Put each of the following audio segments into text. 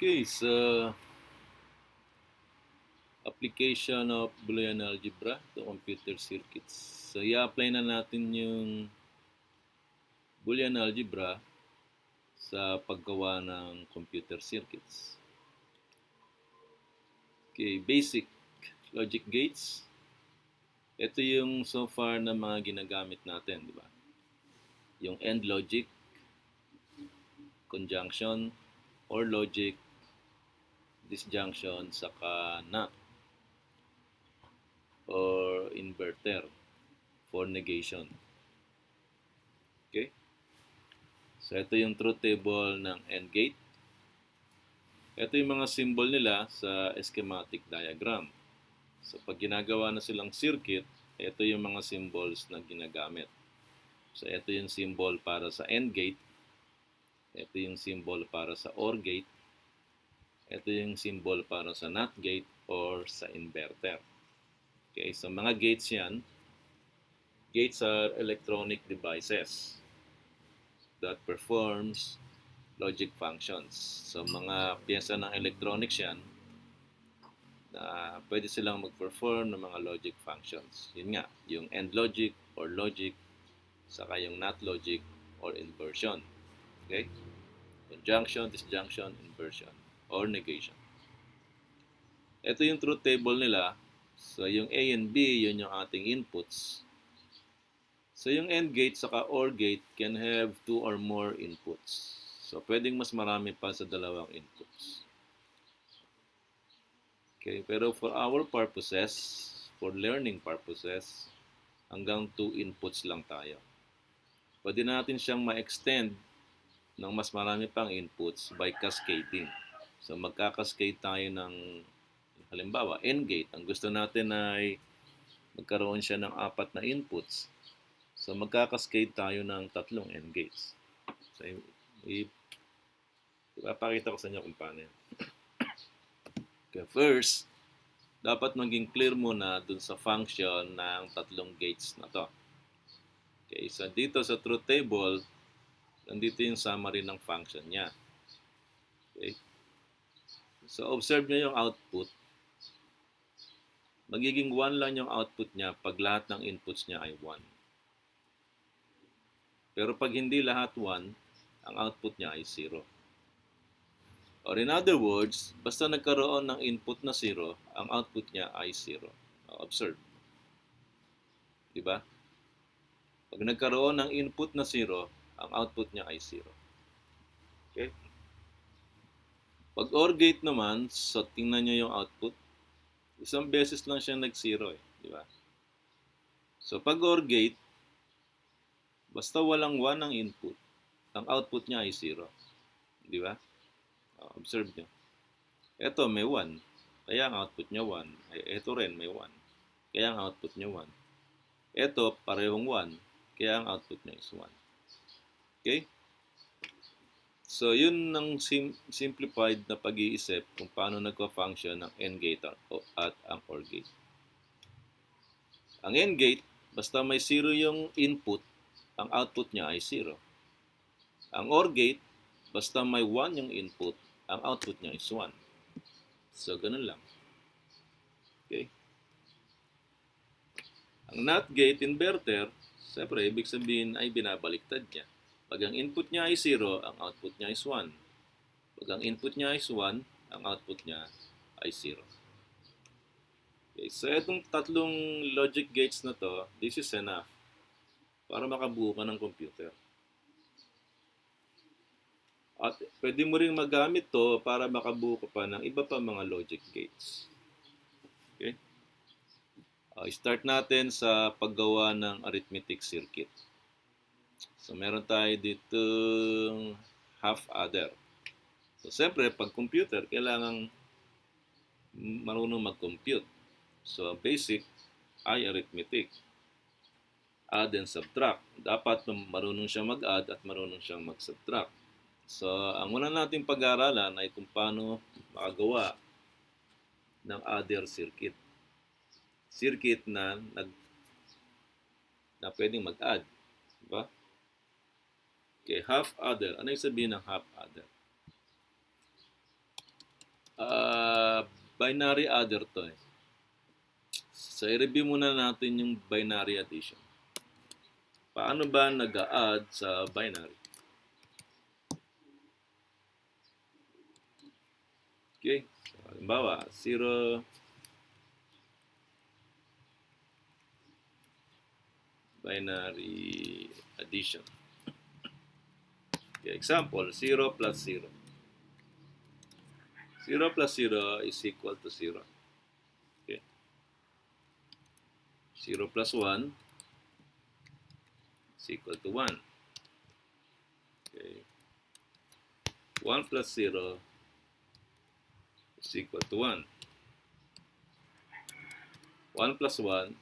Okay, so application of Boolean algebra to computer circuits. So i-apply na natin yung Boolean algebra sa paggawa ng computer circuits. Okay, basic logic gates. Ito yung so far na mga ginagamit natin, di ba? Yung AND logic, conjunction, or logic, disjunction, saka NOT, or inverter for negation. Okay? So ito yung truth table ng AND gate. Ito yung mga symbol nila sa schematic diagram. So pag ginagawa na silang circuit, ito yung mga symbols na ginagamit. So ito yung symbol para sa AND gate. Ito yung symbol para sa OR gate. Ito yung symbol para sa NOT gate or sa inverter. Okay, so mga gates yan. Gates are electronic devices that performs logic functions. So mga pyesa ng electronics yan na pwede silang mag-perform ng mga logic functions. Yun nga, yung AND logic or logic, saka yung NOT logic or inversion. Okay? Conjunction, disjunction, inversion, or negation. Ito yung truth table nila. So yung A and B, yun yung ating inputs. So yung AND gate saka OR gate can have 2 or more inputs. So pwedeng mas marami pa sa dalawang inputs. Okay, pero for our purposes, for learning purposes, hanggang 2 inputs lang tayo. Pwede natin siyang ma-extend ng mas marami pang inputs by cascading. So magka-cascade tayo ng halimbawa, AND gate. Ang gusto natin ay magkaroon siya ng 4 na inputs. So magka-cascade tayo ng 3 AND gates. So ipapakita ko sa inyo kung paano yan. Okay, first, dapat maging clear muna dun sa function ng 3 gates na to. Okay, so dito sa truth table, nandito yung summary ng function niya. Okay. So observe nyo yung output. Magiging 1 lang yung output niya pag lahat ng inputs niya ay 1. Pero pag hindi lahat 1, ang output niya ay 0. Or in other words, basta nagkaroon ng input na 0, ang output niya ay 0. Observe. Diba? Pag nagkaroon ng input na 0, ang output niya ay 0. Okay? Pag OR gate naman, so tingnan nyo yung output. Isang beses lang siya nag-0 eh. Diba? So pag OR gate, basta walang 1 ang input, ang output niya ay 0. Diba? Observe nyo. Ito may 1. Kaya ang output niya 1. Ito rin may 1. Kaya ang output niya 1. Ito parehong 1. Kaya ang output niya is 1. Okay? So, yun ang simplified na pag-iisip kung paano nagpa-function ng AND gate at ang OR gate. Ang AND gate, basta may 0 yung input, ang output niya ay 0. Ang OR gate, basta may 1 yung input, ang output niya is 1. So, ganun lang. Okay? Ang NOT gate inverter, siyempre, ibig sabihin ay binabaliktad niya. Pag ang input niya ay 0, ang output niya is 1. Pag ang input niya is 1, ang output niya ay 0. Okay, so itong 3 logic gates na to, this is enough para makabuo ka ng computer. At pwede mo rin magamit to para makabuo ka pa ng iba pa mga logic gates. Okay? Start natin sa paggawa ng arithmetic circuit. So meron tayo dito half adder. So siyempre, pag computer, kailangan marunong mag-compute. So basic ay arithmetic. Add and subtract. Dapat marunong siyang mag-add at marunong siyang mag-subtract. So ang una nating pag-aaralan ay kung paano makagawa ng adder circuit. Circuit na pwedeng mag-add. Diba? Okay, half adder. Ano yung sabihin ng half adder? binary adder to eh. So, i-review muna natin yung binary addition. Paano ba nag-a-add sa binary? Okay. So, halimbawa, 0, binary addition. Okay, example, 0 plus 0. 0 plus 0 is equal to 0. Okay. 0 plus 1 is equal to 1. Okay. 1 plus 0 is equal to 1. 1 plus 1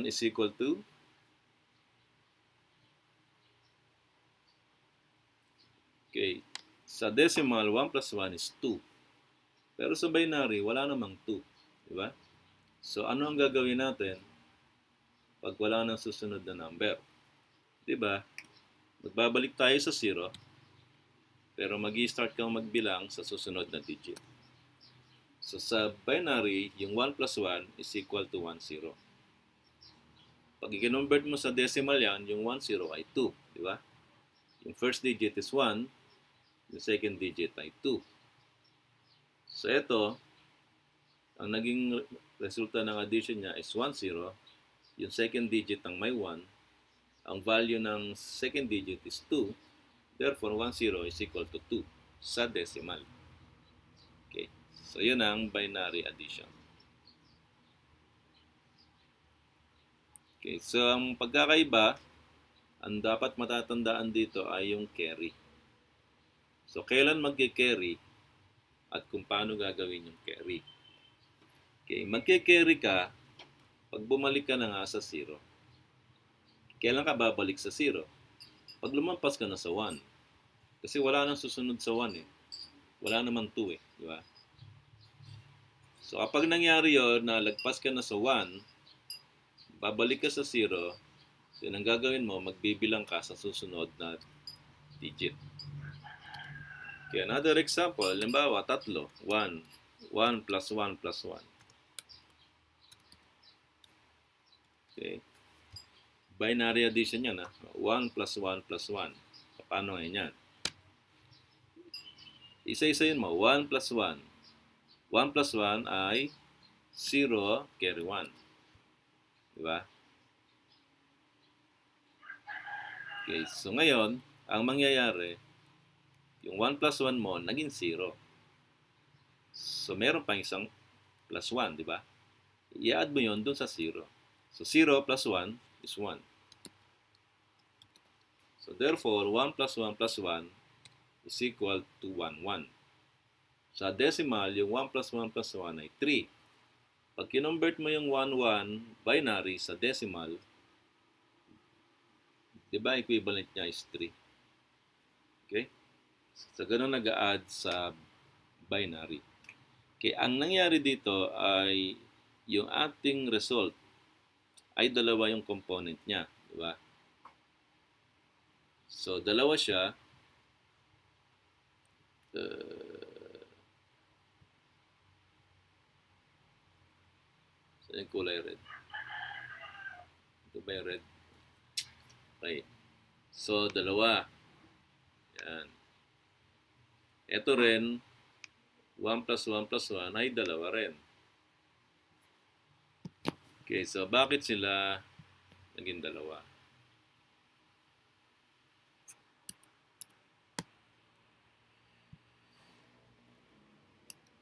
is equal to okay. Sa decimal, 1 plus 1 is 2. Pero sa binary, wala namang 2. Diba? So, ano ang gagawin natin pag wala nang susunod na number? Diba? Magbabalik tayo sa 0, pero mag-i-start kang magbilang sa susunod na digit. So, sa binary, yung 1 plus 1 is equal to 1, 0. Pag i-convert mo sa decimal yan, yung 1, 0 ay 2. Diba? Yung first digit is 1, yung second digit ay 2. So, ito, ang naging resulta ng addition niya is 1, 0. Yung second digit ng may 1. Ang value ng second digit is 2. Therefore, 1, 0 is equal to 2 sa decimal. Okay. So, yun ang binary addition. Okay. So, ang pagkakaiba, ang dapat matatandaan dito ay yung carry. So, kailan magke-carry at kung paano gagawin yung carry. Okay, magke-carry ka pag bumalik ka na nga sa 0. Kailan ka babalik sa 0? Pag lumampas ka na sa 1. Kasi wala nang susunod sa 1 eh. Wala naman 2 eh, di ba? So, kapag nangyari yon na lagpas ka na sa 1, babalik ka sa 0, so yun ang gagawin mo, magbibilang ka sa susunod na digit. Okay, another example, halimbawa, 3, 1, 1 plus 1 plus 1. Okay. Binary addition yan, 1 plus 1 plus 1. Paano ngayon yan? Isa-isayin mo, 1 plus 1. 1 plus 1 ay 0, carry 1. Diba? Okay, so ngayon, ang mangyayari, yung 1 plus 1 mo, naging 0. So, meron pang isang plus 1, di ba? I-add mo yun dun sa 0. So, 0 plus 1 is 1. So, therefore, 1 plus 1 plus 1 is equal to 1, 1. Sa decimal, yung 1 plus 1 plus 1 ay 3. Pag kinonvert mo yung 1, 1 binary sa decimal, di ba equivalent niya is 3? Okay? So, ganun nag-a-add sa binary. Okay, ang nangyari dito ay yung ating result ay dalawa yung component niya, di ba? So, dalawa siya. So, yung kulay red. Ito ba yung red? Okay. So, dalawa. Yan. Ito rin, 1 plus 1 plus 1 ay dalawa rin. Okay, so bakit sila naging dalawa?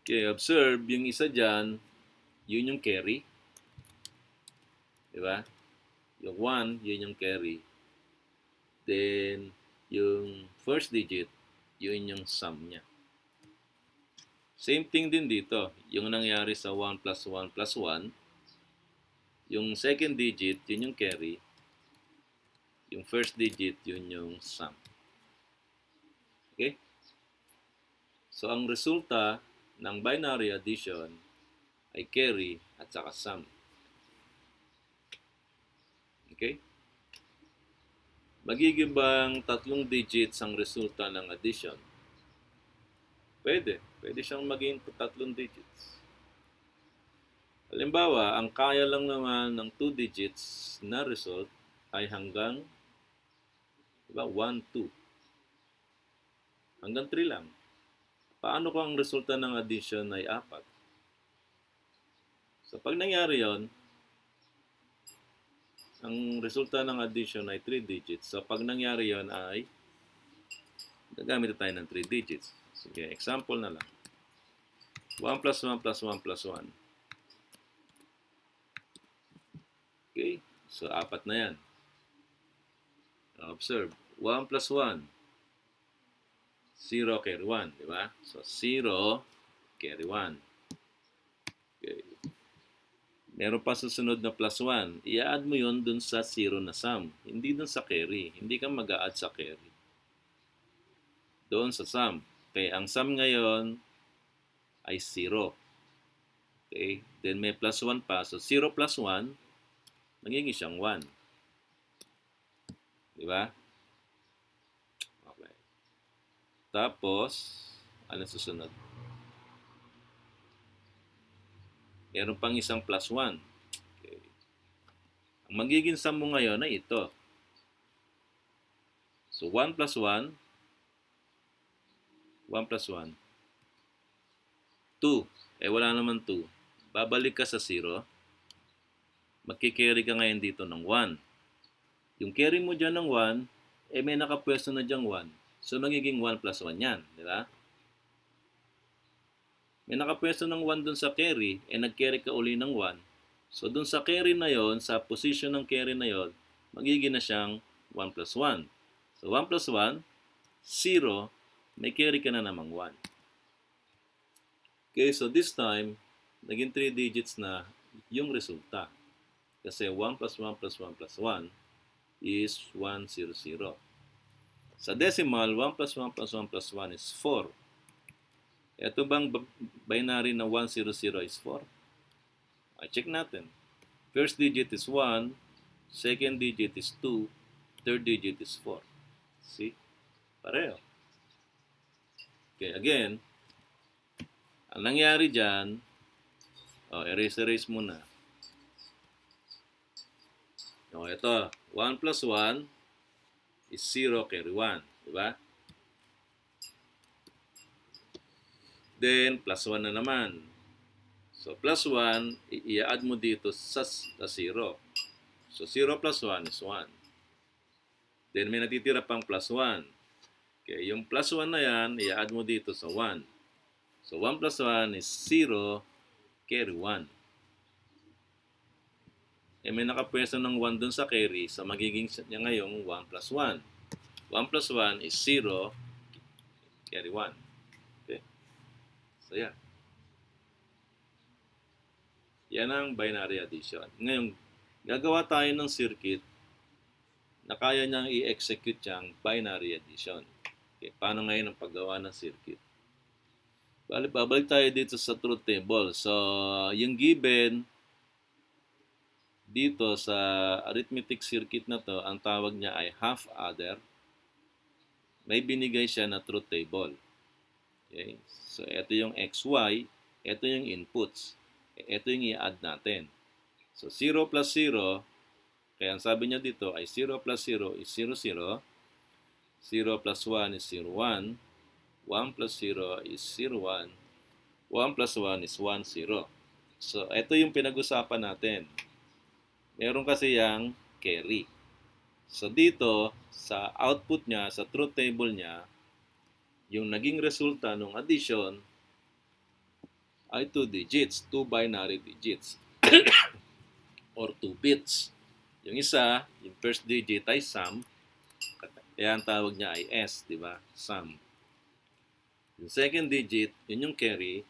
Okay, observe, yung isa dyan, yun yung carry. Diba? Yung 1, yun yung carry. Then, yung first digit, yun yung sum niya. Same thing din dito. Yung nangyari sa 1 plus 1 plus 1, yung second digit, yun yung carry. Yung first digit, yun yung sum. Okay? So, ang resulta ng binary addition ay carry at saka sum. Okay? Magiging bang 3 digits ang resulta ng addition? Pwede. Pwede siyang maging 3 digits. Halimbawa, ang kaya lang naman ng 2 digits na result ay hanggang, diba, 1, 2. Hanggang 3 lang. Paano kung ang resulta ng addition ay 4? So, pag nangyari yon, ang resulta ng addition ay 3 digits. So, pag nangyari yon ay gagamit tayo ng 3 digits. Sige, example na lang. 1 plus 1 plus 1 plus 1. Okay, so 4 na yan. Observe, 1 plus 1. 0 carry 1, di ba? So, 0 carry 1. Okay. Meron pa susunod na plus 1. I-add mo yon dun sa 0 na sum. Hindi dun sa carry. Hindi ka mag-a-add sa carry. Doon sa sum. Okay, ang sum ngayon ay 0. Okay, then may plus 1 pa. So, 0 plus 1, magiging siyang 1. Di ba? Okay. Tapos, ano susunod? Meron pang isang plus 1. Okay. Ang magiging sum mo ngayon ay ito. So, 1 plus 1, 1 plus 1, 2. Wala naman 2. Babalik ka sa 0. Magkikarry ka ngayon dito ng 1. Yung carry mo dyan ng 1, may nakapwesto na dyan 1. So, magiging 1 plus 1 yan. Di ba? May nakapwesto ng 1 dun sa carry, nag-carry ka uli ng 1. So, dun sa carry na yon, sa position ng carry na yon, magiging na siyang 1 plus 1. So, 1 plus 1, 0, may carry ka na namang 1. Okay, so this time, naging 3 digits na yung resulta. Kasi 1 plus 1 plus 1 plus 1 is 100. Sa decimal, 1 plus 1 plus 1 plus 1 is 4. Ito bang binary na 100 is 4? Check natin. First digit is 1, second digit is 2, third digit is 4. See? Pareho. Okay, again, ang nangyari dyan, erase muna. Ito, 1 plus 1 is 0 carry 1. Diba? Then, plus 1 na naman. So, plus 1, i-add mo dito sa 0. So, 0 plus 1 is 1. Then, may natitira pang plus 1. Okay, yung plus 1 na yan, i-add mo dito sa 1. So, 1 plus 1 is 0, carry 1. May nakapwesto ng 1 dun sa carry, so magiging niya ngayong 1 plus 1. 1 plus 1 is 0, carry 1. Okay? So, yan. Yan ang binary addition. Ngayon, gagawa tayo ng circuit na kaya niyang i-execute yung binary addition. Okay, paano ngayon ang paggawa ng circuit? Babalik tayo dito sa truth table. So, yung given dito sa arithmetic circuit na to, ang tawag niya ay half adder. May binigay siya na truth table. Okay? So, ito yung XY, ito yung inputs. Ito yung i-add natin. So, 0 plus 0, kaya ang sabi niya dito ay 0 plus 0 is 0, 0. 0 plus 1 is 0, 1. 1 plus 0 is 0, 1. 1 plus 1 is 1, 0. So, ito yung pinag-usapan natin. Meron kasi yung carry. So, dito, sa output niya, sa truth table niya, yung naging resulta ng addition ay 2 digits, 2 binary digits, or 2 bits. Yung isa, yung first digit ay sum, kaya ang tawag niya ay S, di ba? Sum. Yung second digit, yun yung carry,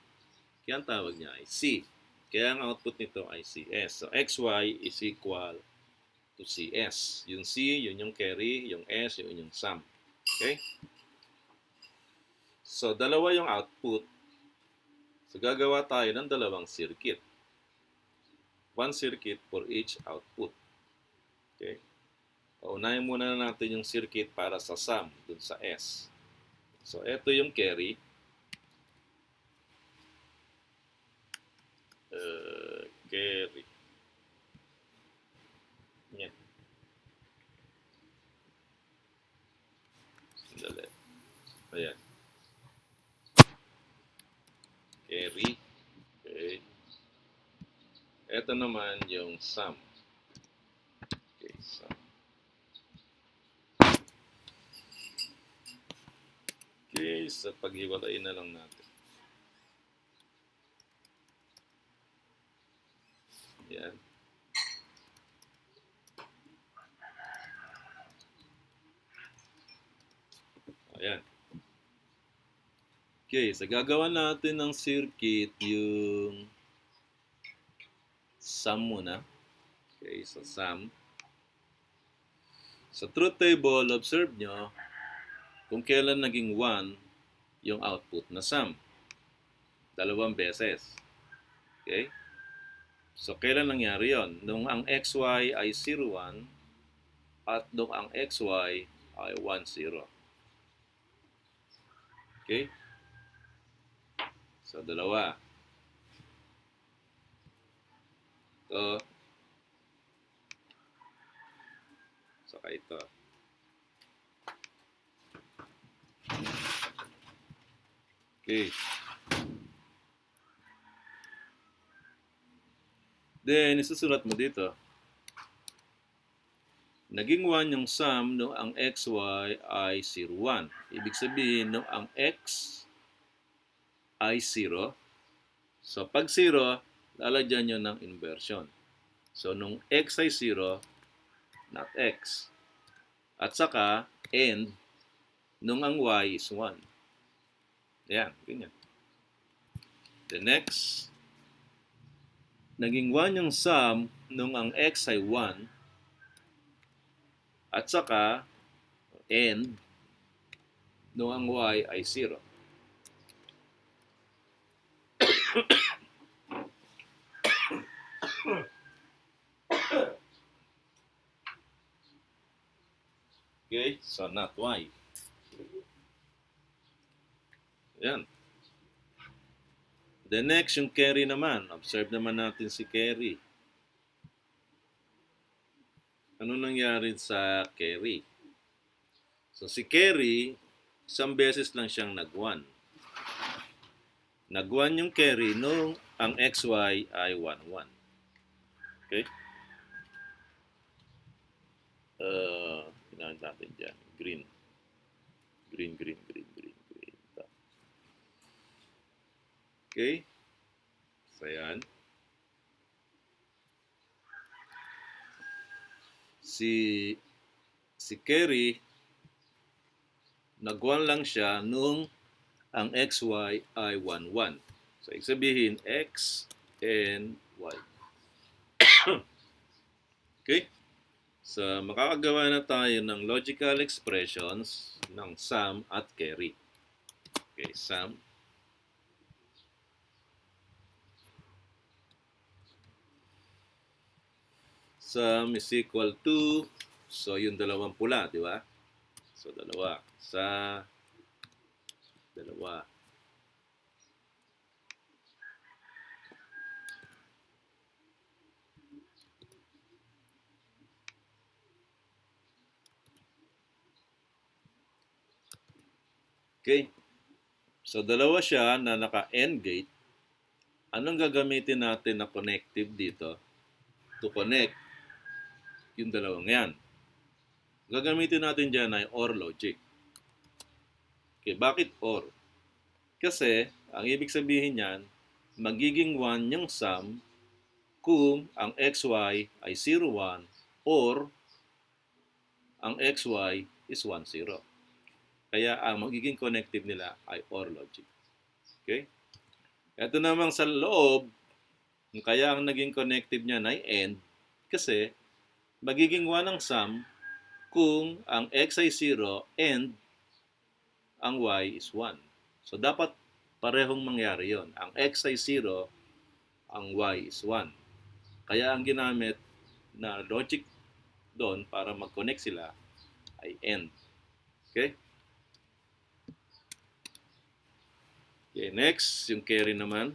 kaya ang tawag niya ay C. Kaya ang output nito ay CS. So, XY is equal to CS. Yung C, yun yung carry, yung S, yun yung sum. Okay? So, dalawa yung output. So, gagawa tayo ng dalawang circuit. One circuit for each output. Okay? Unahin muna natin yung circuit para sa sum, dun sa S. So, ito yung carry. Carry. Yan. Sandali. Ayan. Carry. Okay. Ito naman yung sum. Okay, sum. Okay, sa paghiwalayin na lang natin. Yan. Ayan. Okay, so gagawa natin ng circuit yung sum muna. Okay, so sum. Sa truth table, observe nyo kung kailan naging 1 yung output na sum. 2 beses. Okay? So, kailan nangyari yon? Nung ang xy ay 0, 1 at nung ang xy ay 1, 0. Okay? So, dalawa. Ito. Saka ito. Okay. Then, isusulat mo dito. Naging 1 yung sum nung ang xy ay 0, 1. Ibig sabihin, nung ang x ay 0. So, pag 0, lalagyan nyo ng inversion. So, nung x ay 0, not x. At saka, and, nung ang y is 1. Ayan, ganyan. The next, naging 1 yung sum nung ang x ay 1. At saka, and, nung ang y ay 0. Okay, so not y. Ayan. The next, yung carry naman. Observe naman natin si carry. Ano nangyari sa carry? So si carry, isang beses lang siyang nag-1. Nag-1 yung carry nung ang xy ay 1, 1. Okay? Pinahal natin dyan. Green. Green. Okay? So yan. Si carry, nag-1 lang siya nung ang xy ay 1, 1. So, ibig sabihin, x and y. Okay? So, makakagawa na tayo ng logical expressions ng sum at carry. Okay, sum. Sum is equal to, so yung dalawang pula, di ba? So, dalawa. Sa dalawa. Okay. So, dalawa siya na naka-AND gate. Anong gagamitin natin na connective dito to connect yung dalawang yan? Gagamitin natin dyan ay OR logic. Okay, bakit OR? Kasi, ang ibig sabihin niyan, magiging 1 yung sum kung ang xy ay 0, 1 or ang xy is 1, 0. Kaya ang magiging connective nila ay OR logic. Okay? Ito namang sa loob, kaya ang naging connective niya ay AND kasi magiging 1 ang sum kung ang x ay 0 and ang y is 1. So, dapat parehong mangyari yon. Ang x ay 0, ang y is 1. Kaya ang ginamit na logic doon para mag-connect sila ay AND. Okay? Okay, next, yung carry naman.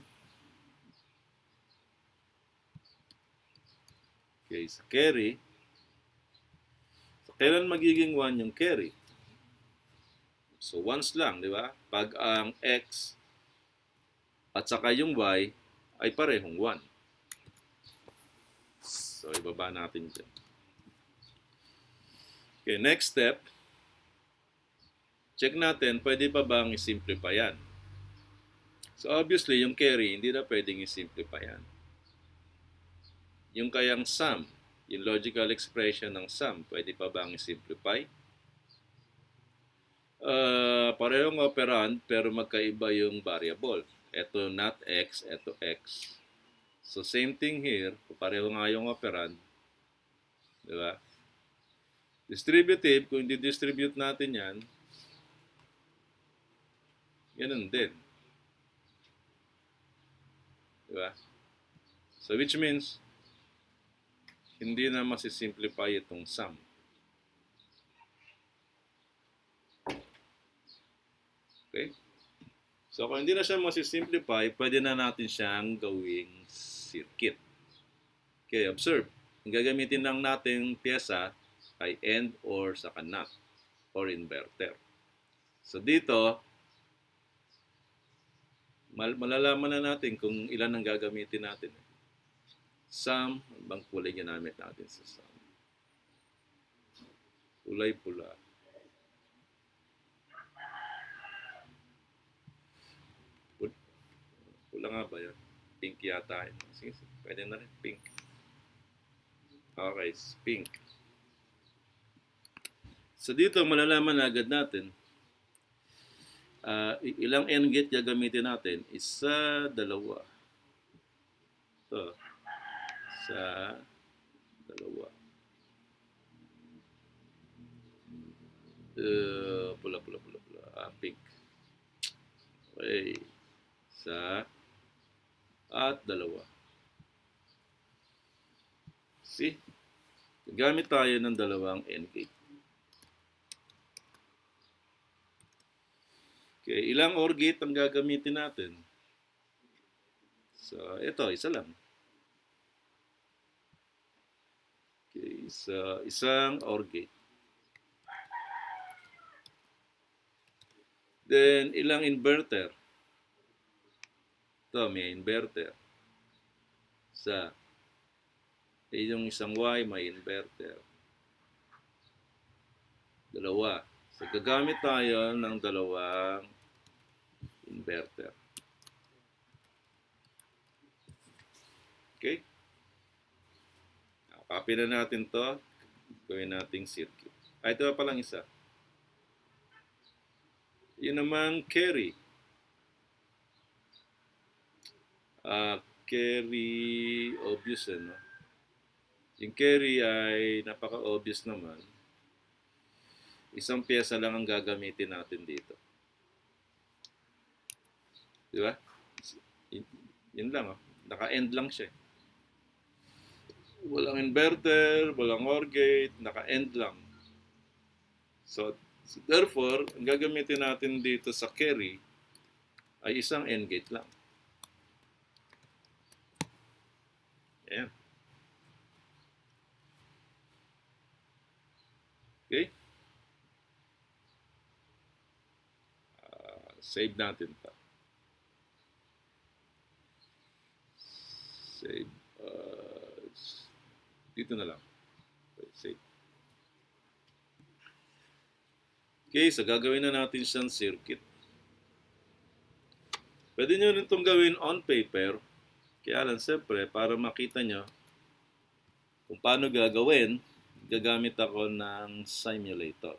sa carry. So, kailan magiging 1 yung carry? So, once lang, di ba? Pag ang x at saka yung y ay parehong 1. So, ibaba natin dyan. Okay, next step. Check natin, pwede pa bang i-simplify yan? So, obviously, yung carry, hindi na pwedeng i-simplify yan. Yung kayang sum, yung logical expression ng sum, pwede pa bang i-simplify? Parehong operand, pero magkaiba yung variable. Ito not x, ito x. So, same thing here. Pareho nga yung operand. Diba? Distributive, kung di-distribute natin yan, ganun din. Diba? So, which means, hindi na masisimplify itong sum. Okay? So, kung hindi na siya masisimplify, pwede na natin siyang gawing circuit. Okay, observe. Ang gagamitin lang natin pyesa ay AND or saka NOT or inverter. So, dito, malalaman na natin kung ilan ang gagamitin natin. Sum, bang kulay ginamit natin sa sum? Kulay pula. Pula nga ba yan? Pink yata. Sige, pwede na rin. Pink. Okay, pink. So dito, malalaman agad natin ilang AND gate gagamitin natin. Isa, dalawa. Ito. Isa, dalawa. Pula. Pink. Okay. Isa at dalawa. See? Gamit tayo ng dalawang AND gate. Okay, ilang OR gate ang gagamitin natin? So, ito, isa lang. Okay, isang OR gate. Then, ilang inverter? Ito, may inverter. Isa. Yung isang Y, may inverter. Dalawa. So, gagamit tayo ng dalawang inverter. Okay? Copy na natin to. Gawin nating circuit. Ito pa lang isa. Yun naman carry. Carry obvious no? Yung carry ay napaka-obvious naman. Isang pyesa lang ang gagamitin natin dito. Di ba? Yun lang. Naka-end lang siya. Walang inverter, walang OR gate, naka-end lang. So therefore, ang gagamitin natin dito sa carry ay isang AND gate lang. Ayan. Okay? Save natin ito. Save. Dito na lang. Save. Okay, so gagawin na natin siyang circuit. Pwede nyo rin itong gawin on paper. Kaya lang, siyempre, para makita nyo kung paano gagawin, gagamit ako ng simulator.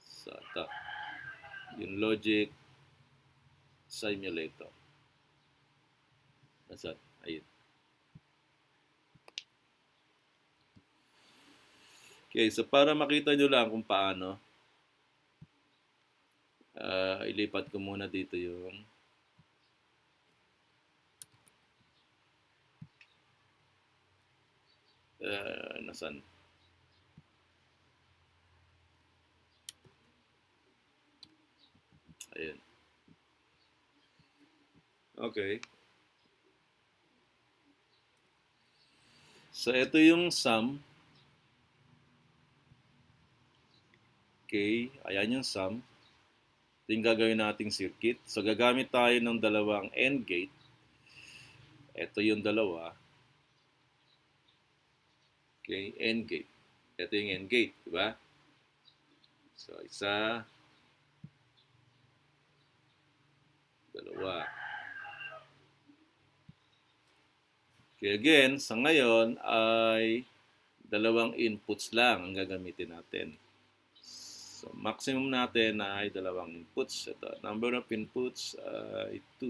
So, ito. Yung logic simulator. Nasaan? Ayun. Okay, so para makita nyo lang kung paano, ilipat ko muna dito yung nasaan? Ayun. Okay. So, ito yung sum. Okay, ayan yung sum. Ito yung gagawin nating circuit. So, gagamit tayo ng dalawang AND gate. Ito yung dalawa. Okay, AND gate. Ito yung AND gate, di ba? So, isa, dalawa. Okay, again, sa ngayon ay dalawang inputs lang ang gagamitin natin. So, maximum natin ay dalawang inputs. Ito, number of inputs ay 2.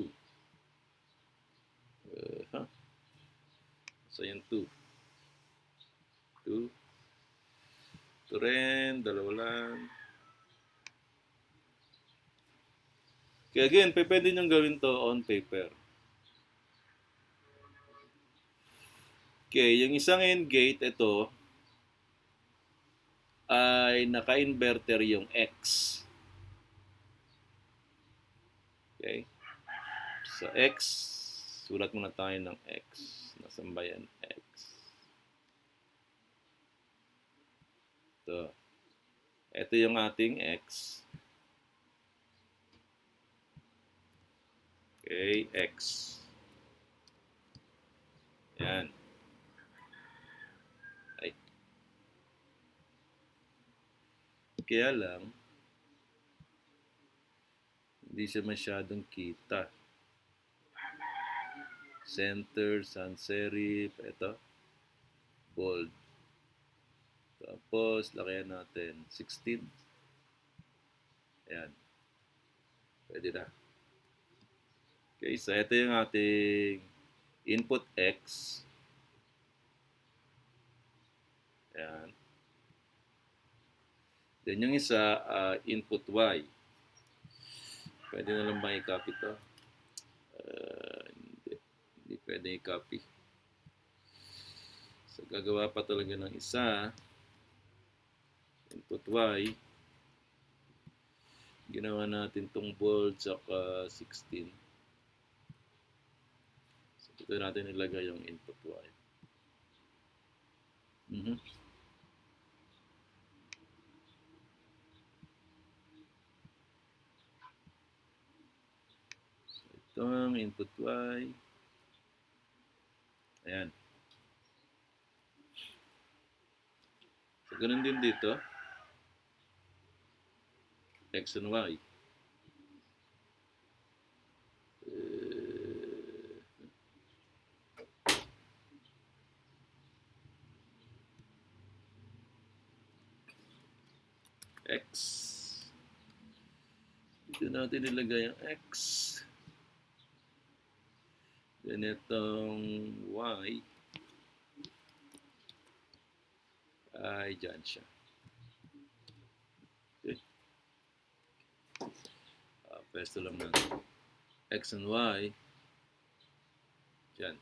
So, yung 2. 2. Ito rin, dalawa lang. Okay, again, pwede nyo gawin to on paper. Okay, yung isang AND gate, ito, ay naka-inverter yung X. Okay? So, X, sulat muna tayo ng X. Nasaan ba yan? X. Ito. Ito yung ating X. Okay, X. Yan. Ay. Kaya lang, hindi siya masyadong kita. Center, sans serif, ito. Bold. Tapos, lakayan natin 16. Ayan. Pwede na. Okay, so ito yung ating input X. Ayan. Then yung isa, input Y. Pwede na lang ba i-copy ito? Hindi pwede i-copy. So, gagawa pa talaga ng isa. Input Y. Ginawa natin tong bold saka 16. So, dito natin ilagay yung input Y. So, ito ang input Y. Ayan. So, ganun din dito. X and Y. X. Dito natin ilagay ang X. Then itong Y ay dyan siya. Okay. Pesto lang natin. X and Y. Dyan.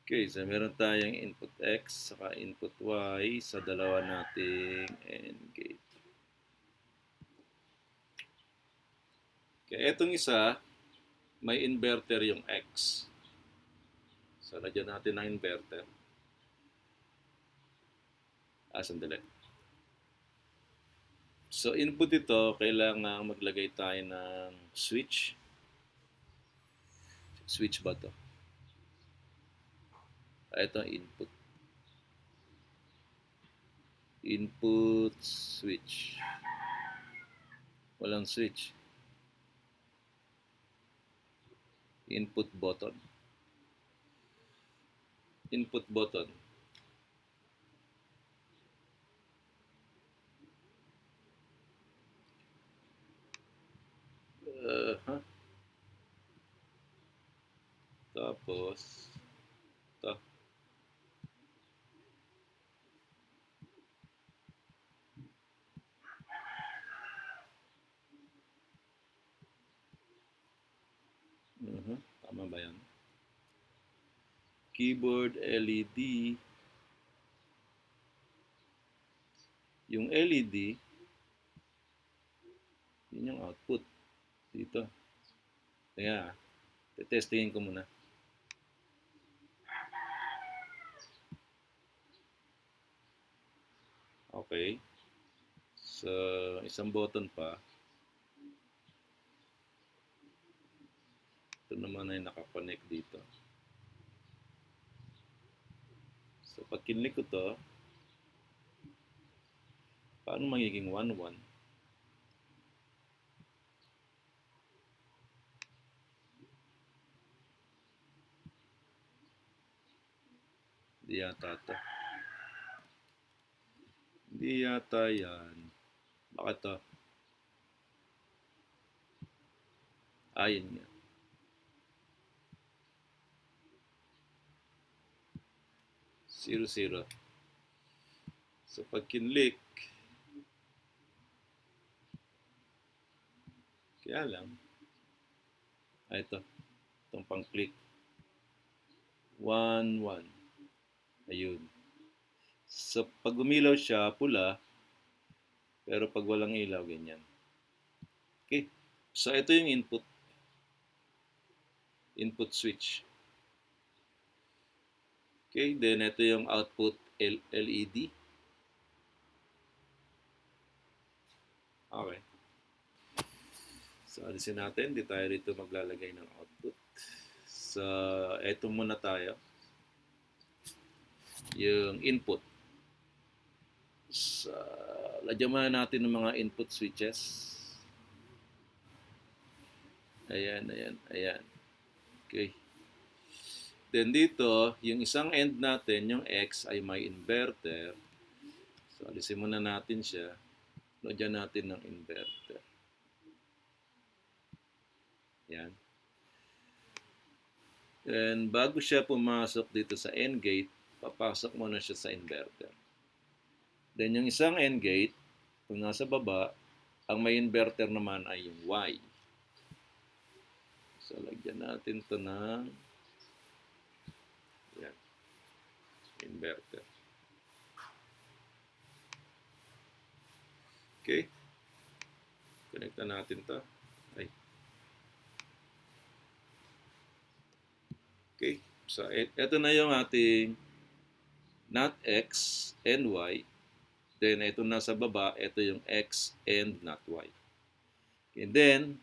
Okay, so meron tayong input X saka input Y sa dalawa nating AND gate. Okay, etong isa, may inverter yung X. So, lagyan natin ng inverter. Sandali. So, input ito, kailangan maglagay tayo ng switch. Switch ba ito? Ito ang input. Input switch. Walang switch. Input button. Input button. Tapos, ito. Tama ba yan? Keyboard LED. Yung LED, yun yung output. Dito. Kaya, testingin ko muna. Okay. So, isang button pa. Ito naman ay nakakonect dito. So, pag kinlik ko to, paano magiging 1-1? Hindi yata to. Hindi yata yan. Bakit to? Ayun nga. 0-0. So, pag kinlik, kaya lang, ito. Itong pang-click. 1-1. Ayun. So, pag umilaw siya, pula. Pero pag walang ilaw, ganyan. Okay. So, ito yung input. Input switch. Okay. Then, ito yung output LED. Okay. So, alisin natin. Di tayo rito maglalagay ng output. So, ito muna tayo. Yung input. So, lagyan muna natin ng mga input switches. Ayan, ayan, ayan. Okay. Then dito, yung isang end natin, yung X, ay may inverter. So, alisin muna natin siya. Lagyan natin ng inverter. Yan. And bago siya pumasok dito sa AND gate, papasok muna siya sa inverter. Then yung isang AND gate, kung nasa baba, ang may inverter naman ay yung Y. So, lagyan natin ito ng yan, inverter. Okay. Connect na natin ito. Ay. Okay. So, ito na yung ating not X and Y. Then, ito nasa baba, ito yung X and not Y. And then,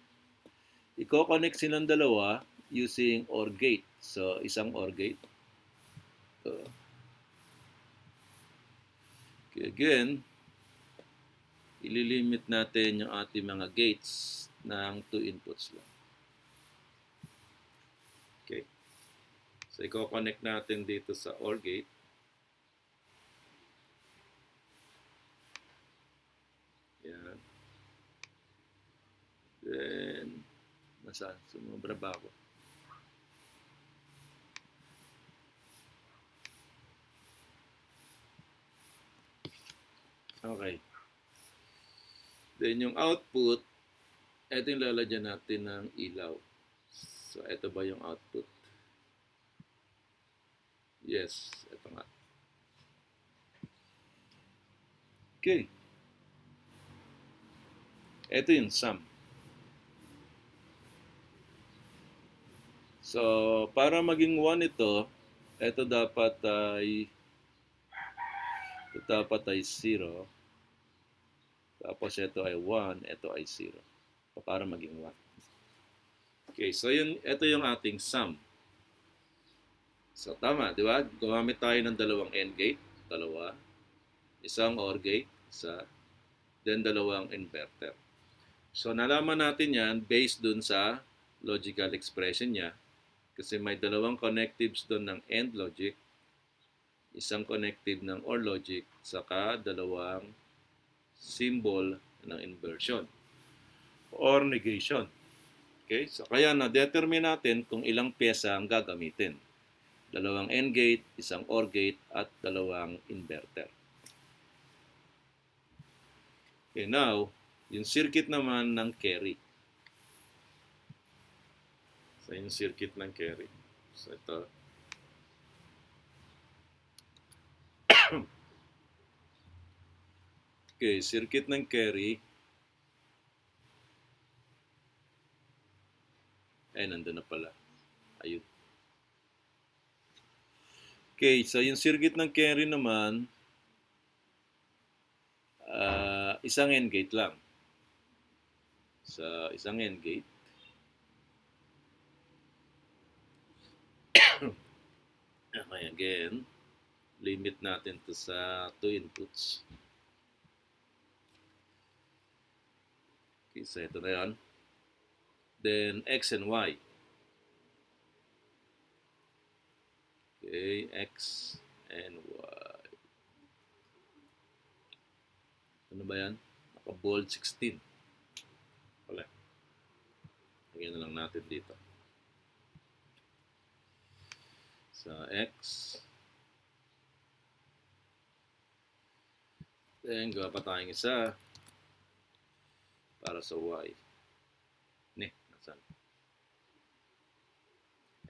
i-connect silang dalawa using OR gate. So, isang OR gate. So, okay, again, ililimit natin yung ating mga gates ng 2 inputs lang. Okay. So, i-connect natin dito sa OR gate. Yan. Then, nasaan? Sumubra ba ako? Okay. Then, yung output, ito yung lalagyan natin ng ilaw. So, ito ba yung output? Yes, ito nga. Okay. Ito yung sum. So, para maging 1 ito dapat ay 0. Tapos ito ay 1, ito ay 0. Para maging 1. Okay, so ito yung ating sum. So, tama, di ba? Gumamit tayo ng dalawang AND gate, dalawa. Isang OR gate, isa. Then, dalawang inverter. So, nalaman natin yan based dun sa logical expression niya. Kasi may dalawang connectives doon ng AND logic, isang connective ng OR logic, saka dalawang symbol ng inversion or negation. Okay? So, kaya na-determine natin kung ilang pyesa ang gagamitin. Dalawang AND gate, isang OR gate, at dalawang inverter. Okay, now, yung circuit naman ng carry. So, yung circuit ng carry. So, ito. Okay, circuit ng carry. Ay, nandun na pala. Ayun. Okay, so yung circuit ng carry naman, isang AND gate lang. Sa isang AND gate, okay, again, limit natin to sa 2 inputs. Okay, so ito na yan. Then, X and Y. Okay, X and Y. Ano ba yan? Naka-bold 16. Wala. Lagyan na lang natin dito. Sa X. Then, gawa pa tayong isa para sa Y. Nasaan?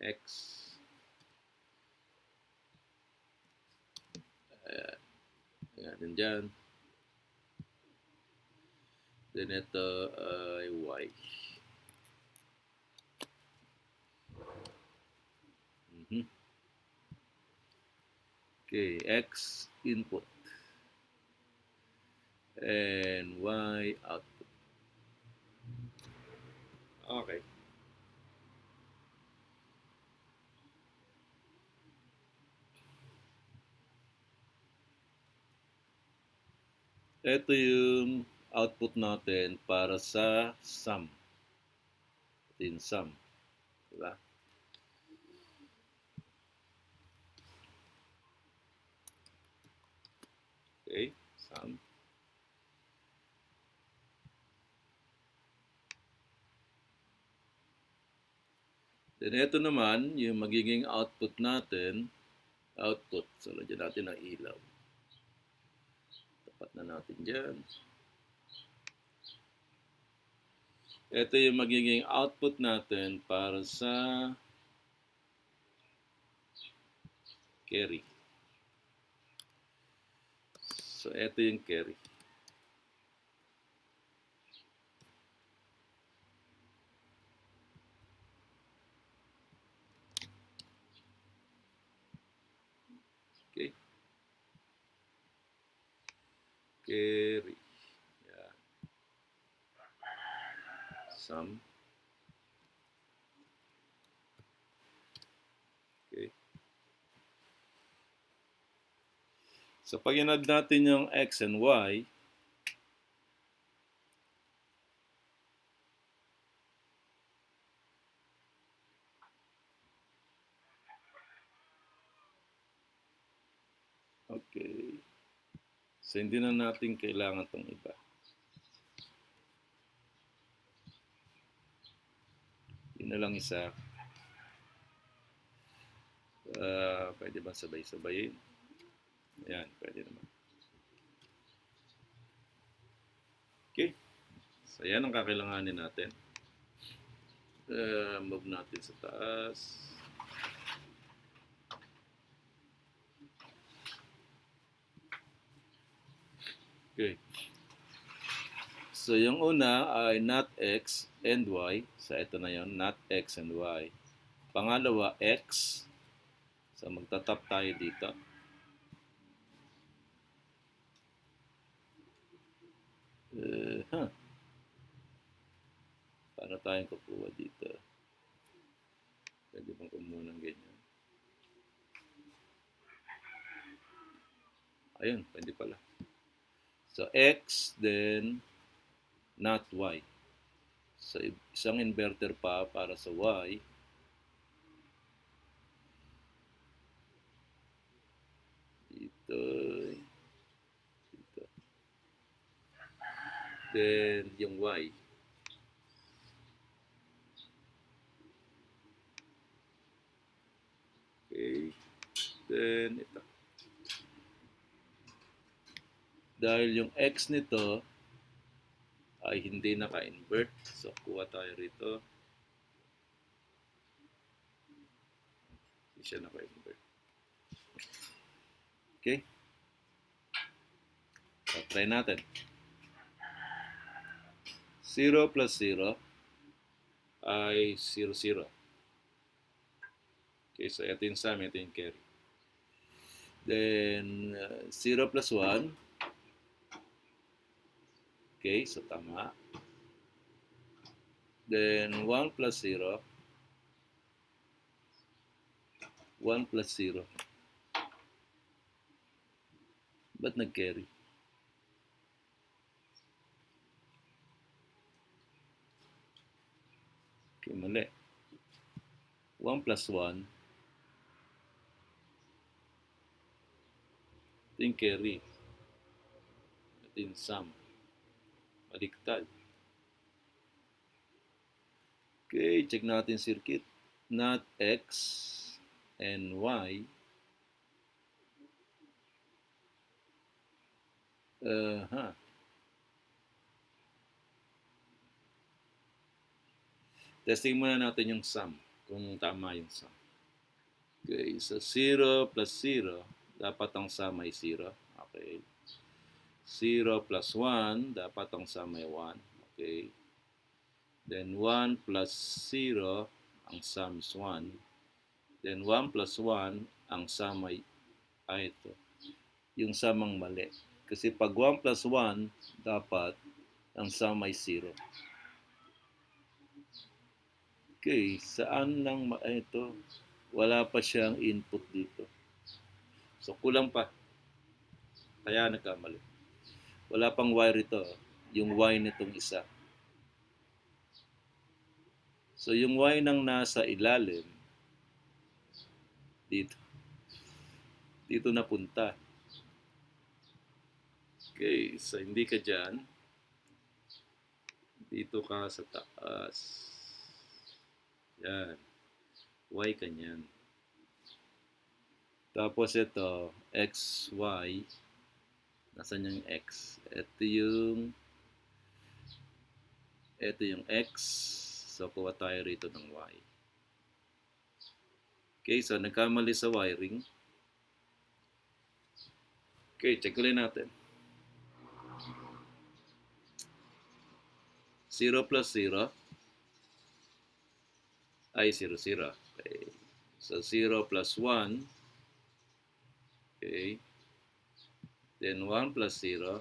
X. Ayan din dyan. Then, ito ay Y. Okay, X input and Y output. Okay. Ito yung output natin para sa sum. Ito yung sum. Diba? Okay, sum. Then ito naman, yung magiging output natin, output. So, lagyan natin ang ilaw. Tapat na natin dyan. Ito yung magiging output natin para sa carry. So, ito yung carry. Okay. Carry. Yeah. Sum. Okay. So, pag inad natin yung X and Y, okay. So, hindi na natin kailangan itong iba. Yun na lang isa. Pwede ba sabay-sabayin? Ayan, pwede naman. Okay. So, yan ang kakailanganin natin. Move natin sa taas. Okay. So, yung una ay not X and Y. So, ito na yun, not X and Y. Pangalawa, X. So, magtatap tayo dito. Para tayong kukuha dito. Pwede bang kumuha ng ganyan? Ayun, pwede pala. So, X, then not Y. So, isang inverter pa para sa Y. Dito. Dito. Then, yung Y. Okay. Then, ito. Dahil yung X nito ay hindi naka-invert. So, kuha tayo rito. Hindi siya naka-invert. Okay. So, try natin. 0 plus 0 ay 0, 0. Okay, so ito yung sum, ito yung carry. Then, 0 plus 1 Okay, so tama. Then 1 plus 0, 1 plus 0. Ba't nag-carry? Okay, mali. 1 plus 1, ito yung carry. Ito yung sum. Baliktad. Okay, check natin circuit. Not X and Y. Testing muna natin yung sum. Kung tama yung sum. Okay, so 0 plus 0, dapat ang sum ay 0. Okay. 0 plus 1, dapat ang sum ay 1. Okay. Then 1 plus 0, ang sum is 1. Then 1 plus 1, ang sum ay ito. Yung sum ang mali. Kasi pag 1 plus 1, dapat ang sum ay 0. Okay, saan lang ito? Wala pa siyang input dito. So, kulang pa. Kaya nagkamali. Wala pang wire ito. Yung Y nitong isa. So, yung Y nang nasa ilalim, dito. Dito napunta. Okay, so hindi ka dyan. Dito ka sa taas. Yan. Y ka nyan. Tapos ito, X, Y. Nasaan yung X? Ito yung X. So, kuha tayo rito ng Y. Okay, so nagkamali sa wiring. Okay, check ulit natin. 0 plus 0 ay 0, 0. Okay. So, 0 plus 1. Okay. Then 1 plus 0.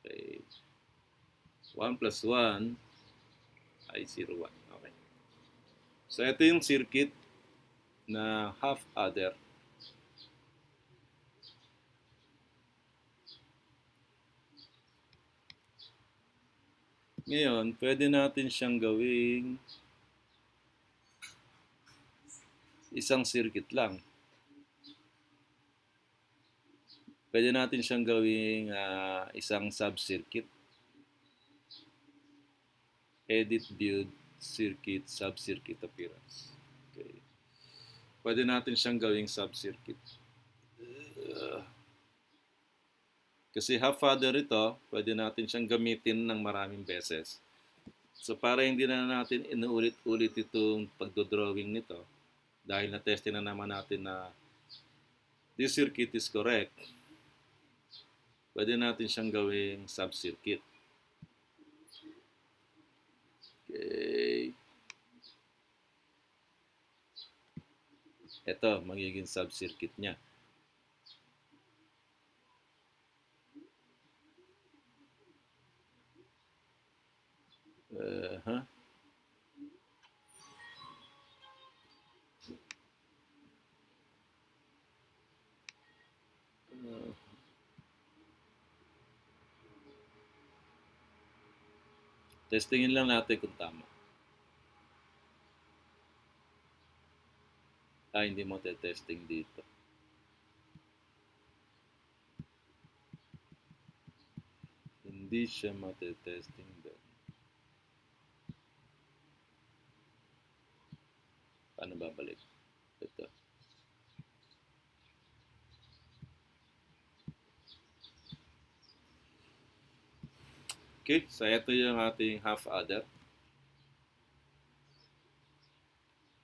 Okay. 1 plus 1 ay 0, 1. Okay. So, ito yung circuit na half adder. Ngayon, pwede natin siyang gawing isang circuit lang. Pwede natin siyang gawing isang sub-circuit. Edit, build, circuit, sub-circuit appearance. Okay. Pwede natin siyang gawing sub-circuit. Kasi half adder ito, pwede natin siyang gamitin ng maraming beses. So para hindi na natin inuulit-ulit itong pagdodrawing nito, dahil na-testing na naman natin na this circuit is correct, pwede natin siyang gawing sub-circuit. Okay. Ito, magiging sub-circuit niya. Testingin lang natin kung tama. Hindi mo testing dito. Hindi siya mate-testing doon. Paano babalik? Ito. Okay, so ito yung ating half adder.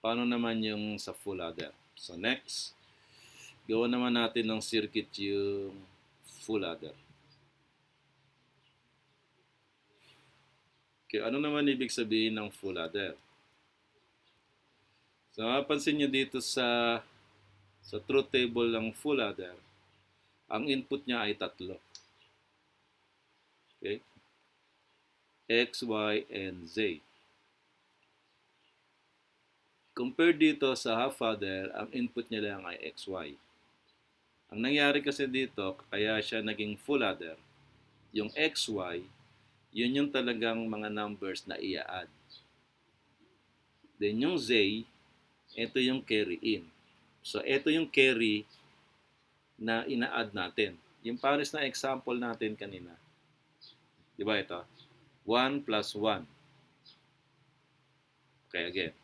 Paano naman yung sa full adder? So next, gawa naman natin ng circuit yung full adder. Okay, ano naman ibig sabihin ng full adder? So mapapansin nyo dito sa truth table ng full adder, ang input niya ay 3. Okay? X, Y, and Z. Compare dito sa half adder, ang input niya lang ay XY. Ang nangyari kasi dito, kaya siya naging full adder, yung XY, yun yung talagang mga numbers na i-add. Then yung Z, ito yung carry in. So ito yung carry na ina-add natin. Yung pares na example natin kanina. Di ba ito? 1 plus 1. Okay, again.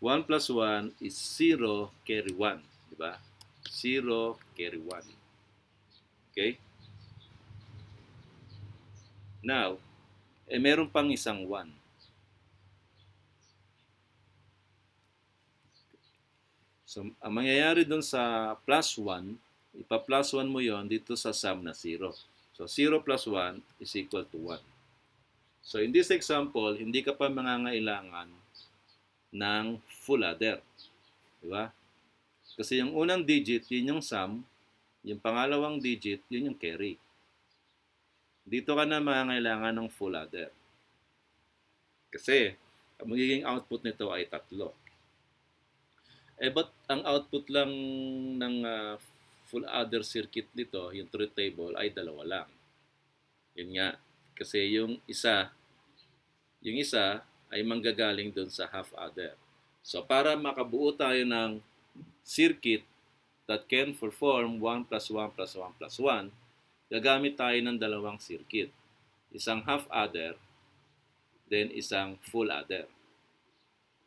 1 plus 1 is 0 carry 1. Di ba? 0 carry 1. Okay? Now, meron pang isang 1. So, ang mangyayari dun sa plus 1, ipa-plus 1 mo yon dito sa sum na 0. So, 0 plus 1 is equal to 1. So, in this example, hindi ka pa mangangailangan ng full adder. Di ba? Kasi yung unang digit, yun yung sum. Yung pangalawang digit, yun yung carry. Dito ka na mangangailangan ng full adder. Kasi, ang magiging output nito ay 3. But ang output lang ng full adder circuit nito, yung truth table, ay 2 lang. Yun nga. Kasi yung isa ay manggagaling dun sa half adder. So para makabuo tayo ng circuit that can perform 1 plus 1 plus 1 plus 1, gagamit tayo ng 2 circuit. Isang half adder, then isang full adder.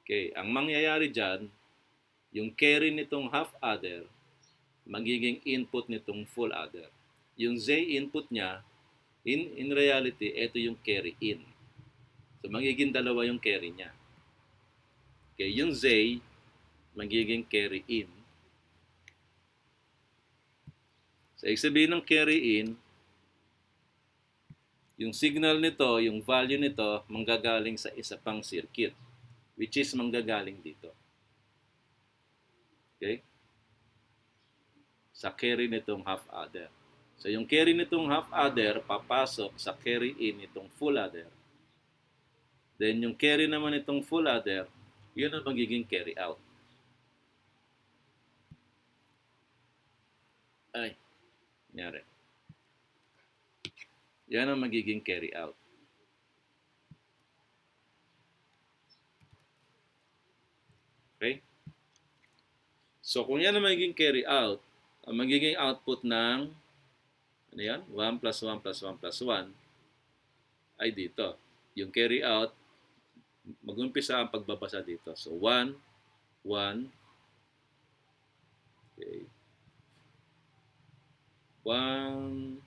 Okay, ang mangyayari dyan, yung carry nitong half adder, magiging input nitong full adder. Yung Z input niya, in reality, ito yung carry in. So, magiging 2 yung carry niya. Okay, yung Z, magiging carry in. So, ibig sabihin ng carry in, yung signal nito, yung value nito, manggagaling sa isa pang circuit, which is manggagaling dito. Okay? Sa carry nitong half adder. So, yung carry nitong half adder, papasok sa carry in nitong full adder. Then, yung carry naman nitong full adder, yun ang magiging carry out. Ay, nangyari. Yan ang magiging carry out. Okay? So, kung yan ang magiging carry out, ang magiging output ng, ano yan? 1 plus 1 plus 1 plus 1 ay dito. Yung carry out, mag-umpisa ang pagbabasa dito. So, 1, 1, okay. 1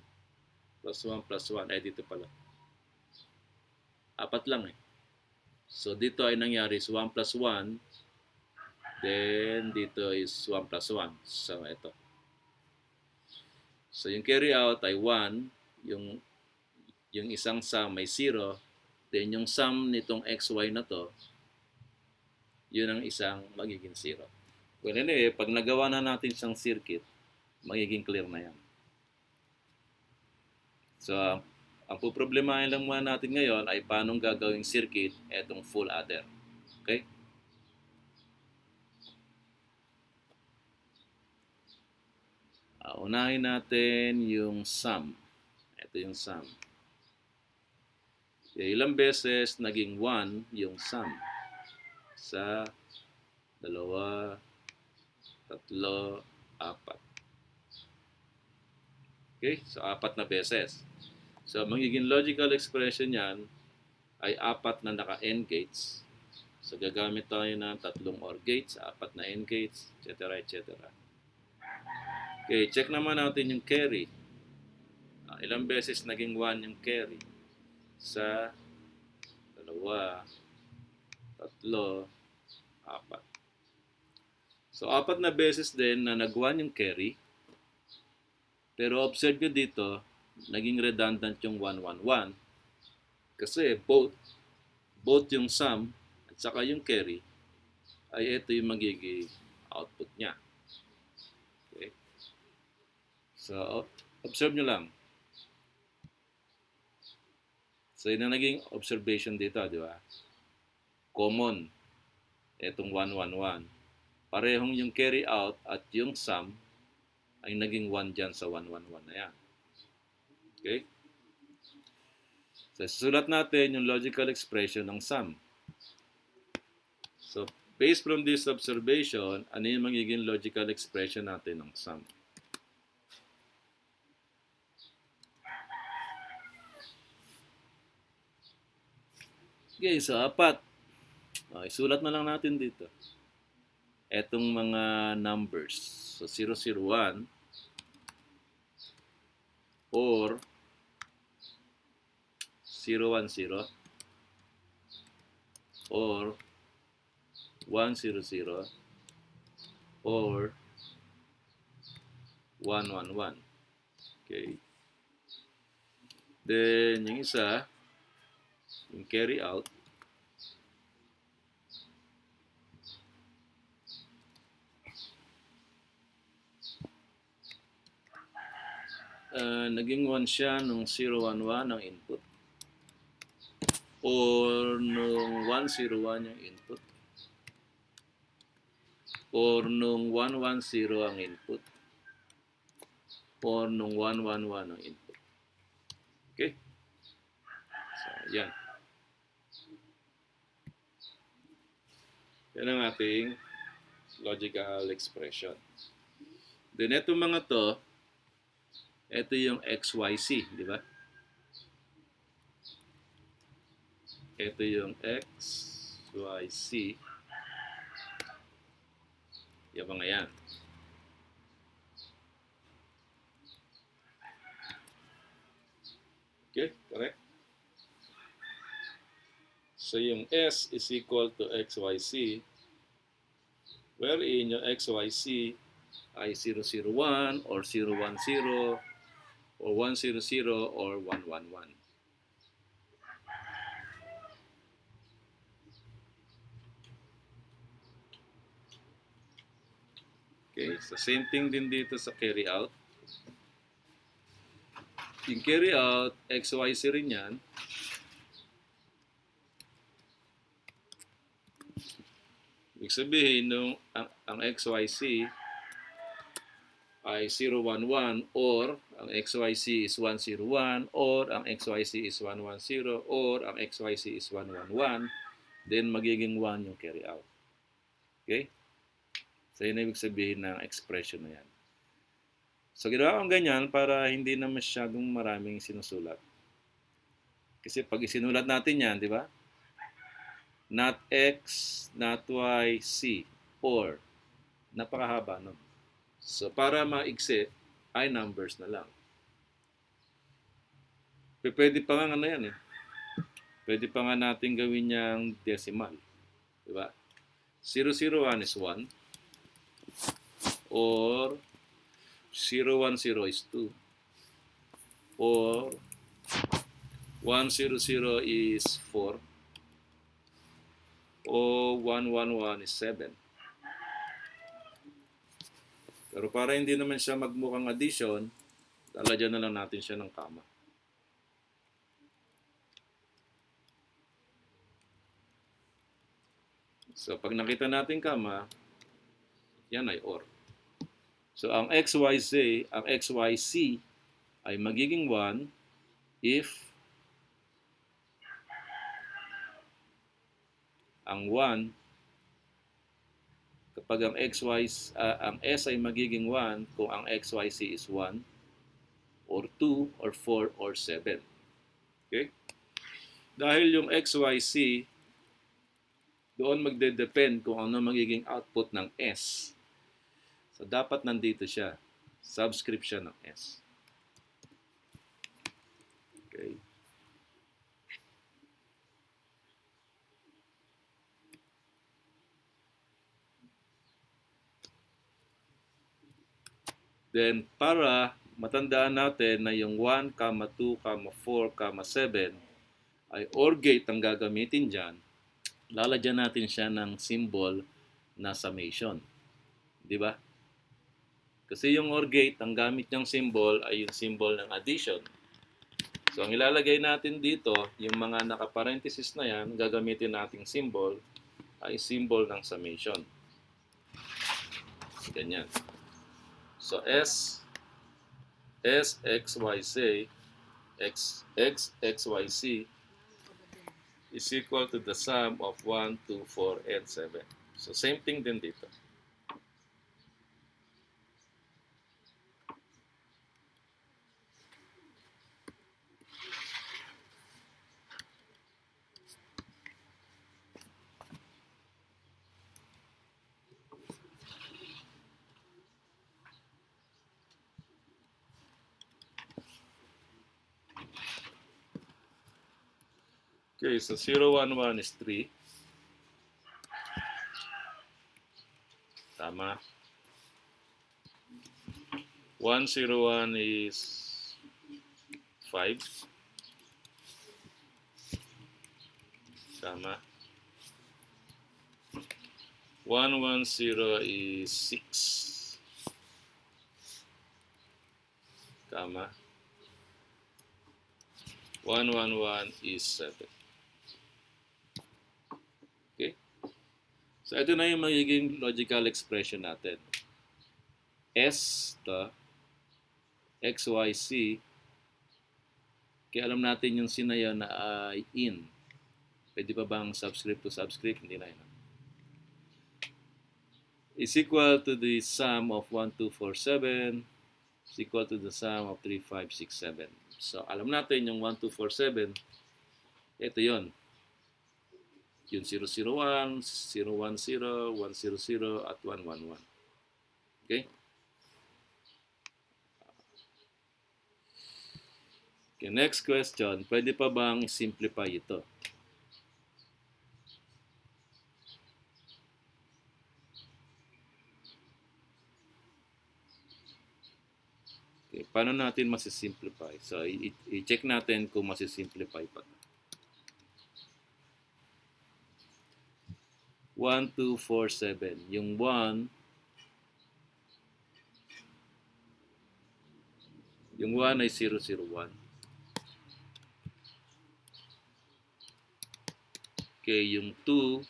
plus 1 plus 1, ay dito pala. 4 lang eh. So, dito ay nangyari is 1 plus 1, then dito is 1 plus 1. So, ito. So, yung carry out ay 1, yung isang sum ay 0, then yung sum nitong XY na to, yun ang isang magiging 0. Well, anyway, pag nagawa na natin isang circuit, magiging clear na yan. So, ang poproblemahin lang muna natin ngayon ay paano gagawing circuit etong full adder. Okay? Unahin natin yung sum. Ito yung sum. Ilang beses naging 1 yung sum? Sa 2, 3, 4. Okay? So, 4 na beses. So, magiging logical expression yan ay 4 na naka-N gates. So, gagamit tayo ng 3 OR gates, 4 na N gates, etc. etc. Okay, check naman natin yung carry. Ilang beses naging 1 yung carry? Sa 2, 3, 4. So, 4 na beses din na nag-1 yung carry. Pero observe nyo dito, naging redundant yung 1, 1, 1. Kasi both yung sum at saka yung carry ay ito yung magiging output niya. Okay? So, observe nyo lang. So, yun ang naging observation dito, di ba? Common, itong 111. Parehong yung carry out at yung sum ay naging 1 dyan sa 111 na yan. Okay? So, susulat natin yung logical expression ng sum. So, based from this observation, ano yung magiging logical expression natin ng sum? Okay, so 4. Isulat na lang natin dito. Etong mga numbers. So, 001 or 010 or 100 or 111. Okay. Then, yung isa, yung carry out, naging 1 siya nung 011 ang input or nung 101 yung input or nung 110 ang input or nung 111 ang input. Okay? So, yan. Yan ang ating logical expression. Then, itong mga to, ito yung XYZ, di ba? Ito yung XYZ. Yung mga yan. Okay, correct? So, yung S is equal to XYZ, wherein yung XYZ ay 001 or 010 or 100 or 111. Okay, so same thing din dito sa carry out. Yung carry out, XYZ rin yan. Ibig sabihin, nung ang XYZ ay 011 or ang XYZ is 101 or ang XYZ is 110 or ang XYZ is 111, then magiging 1 yung carry out. Okay? So, yun ang ibig sabihin ng expression na yan. So, ginawa kong ganyan para hindi na masyadong maraming sinusulat. Kasi pag isinulat natin yan, di ba? Not X, not Y, C, or. Napakahaba, no? So, para maigsi, ay numbers na lang. Pwede pa nga ano yan eh. Pwede pa nga natin gawin niyang decimal. Diba? 001 is 1. Or 010 is 2. Or 100 is 4. O 111 is 7. Pero para hindi naman siya magmukhang addition, lalagyan na lang natin siya ng comma. So, pag nakita natin comma, yan ay OR. So, ang XYZ, ang XYC ay magiging 1 if ang 1, kapag ang ang S ay magiging 1 kung ang XYC is 1 or 2 or 4 or 7. Okay? Dahil yung XYC, doon magde-depend kung ano magiging output ng S. So, dapat nandito siya. Subscription ng S. Okay. Then, para matandaan natin na yung 1, 2, 4, 7 ay OR gate ang gagamitin dyan, lalagyan natin siya ng symbol na summation. Di ba? Kasi yung OR gate, ang gamit niyang symbol ay yung symbol ng addition. So, ang ilalagay natin dito, yung mga nakaparenthesis na yan, gagamitin nating symbol ay symbol ng summation. Ganyan. So, S, X, Y, Z, X, Y, Z is equal to the sum of 1, 2, 4, and 7. So, same thing din dito. Okay, so 0, 1, 1 is 3. Tama. 1, 0, 1 is 5. Tama. 1, 1, 0 is 6. Tama. 1, 1, 1 is 7. Okay? So, ito na yung magiging logical expression natin. S, to, X, Y, Z. Kaya alam natin yung sin na yun na ay in. Pwede pa bang subscript to subscript? Hindi na yun. Is equal to the sum of 1, 2, 4, 7. Is equal to the sum of 3, 5, 6, 7. So, alam natin yung 1, 2, 4, 7. Ito yun. Yung 0, 0, 1, 0, 1, 0, 1, 0, 0, at 1, 1, 1. Okay? Okay, next question. Pwede pa bang simplify ito? Okay, paano natin masisimplify? So, i-check natin kung masisimplify pa. 1, 2, 4, 7. Yung 1, ay 0, 0, 1. Okay, yung 2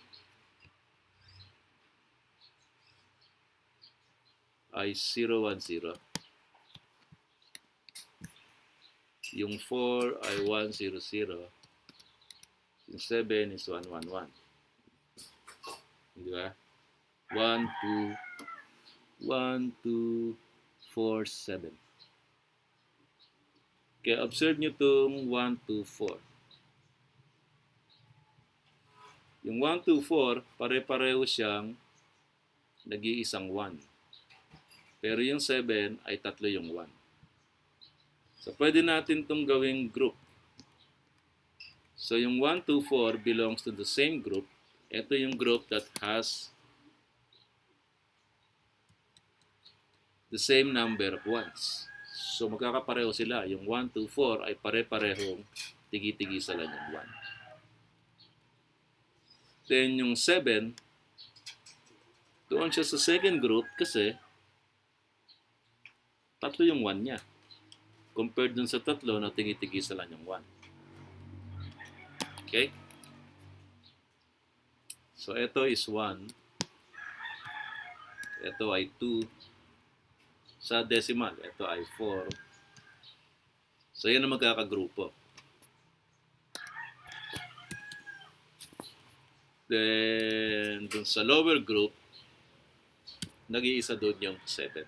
ay 0, 1, 0. Yung 4 ay 1, 0, 0. Yung 7 is 1, 1, 1. Di ba? 1, 2, 4, 7. Kaya observe nyo itong 1, 2, 4. Yung 1, 2, 4, pare-pareho siyang nag-iisang 1. Pero yung 7 ay tatlo yung 1. So, pwede natin itong gawing group. So, yung 1, 2, 4 belongs to the same group. Ito yung group that has the same number of 1s. So, magkakapareho sila. Yung 1, 2, 4 ay pare-parehong tigi-tigisa lang yung 1. Then, yung 7, doon siya sa second group kasi tatlo yung 1 niya. Compared dun sa tatlo na tigi-tigisa lang yung 1. Okay? So, ito is 1. Ito ay 2. Sa decimal, ito ay 4. So, yan ang magkakagrupo. Then, dun sa lower group, nag-iisa doon yung 7.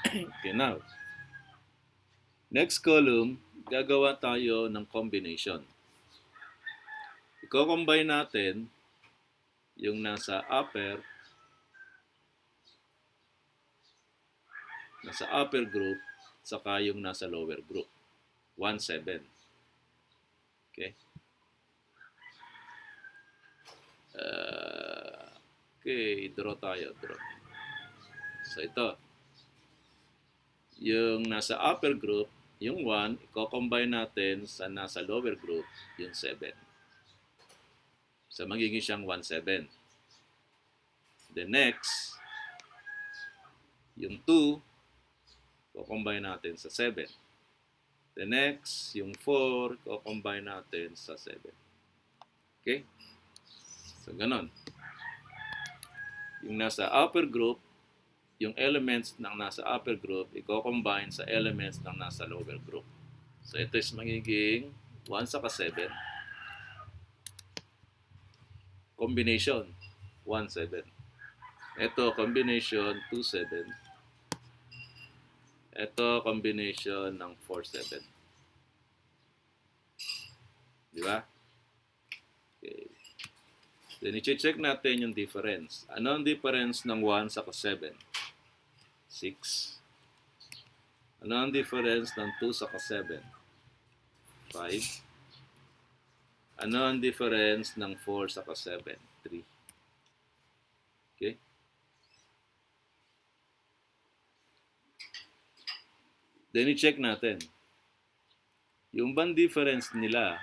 Okay, now, next column, gagawa tayo ng combination. I-combine natin yung nasa upper group saka yung nasa lower group. 1, 7. Okay? Okay, draw tayo. So, ito. Yung nasa upper group, yung 1, i-combine natin sa nasa lower group, yung 7. So, magiging siyang 1, 7. The next, yung 2, Ko-combine natin sa 7. The next, yung 4, ko-combine natin sa 7. Okay? So, ganon. Yung nasa upper group, yung elements ng nasa upper group, i-combine sa elements ng nasa lower group. So, ito is magiging 1 saka 7. Combination, 1, 7. Ito, combination, 2, 7. Ito, combination ng 4, 7. Di ba? Okay. Then, i-check natin yung difference. Ano ang difference ng 1 saka 7? 6. Ano ang difference ng 2 saka 7? 5. Ano ang difference ng 4 saka 7? 3. Okay? Then, i-check natin. Yung bang difference nila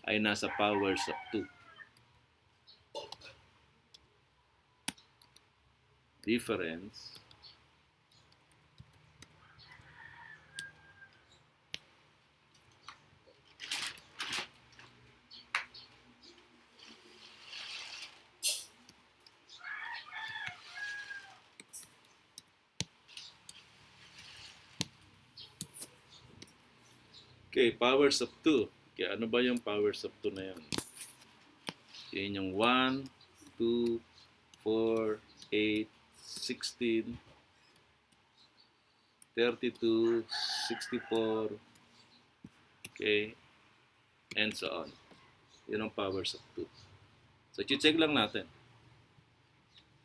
ay nasa powers of 2. Difference okay, powers of 2. Okay, ano ba yung powers of 2 na yan? Yan yung 1, 2, 4, 8, 16, 32, 64, okay, and so on. Yun ang powers of 2. So, check lang natin.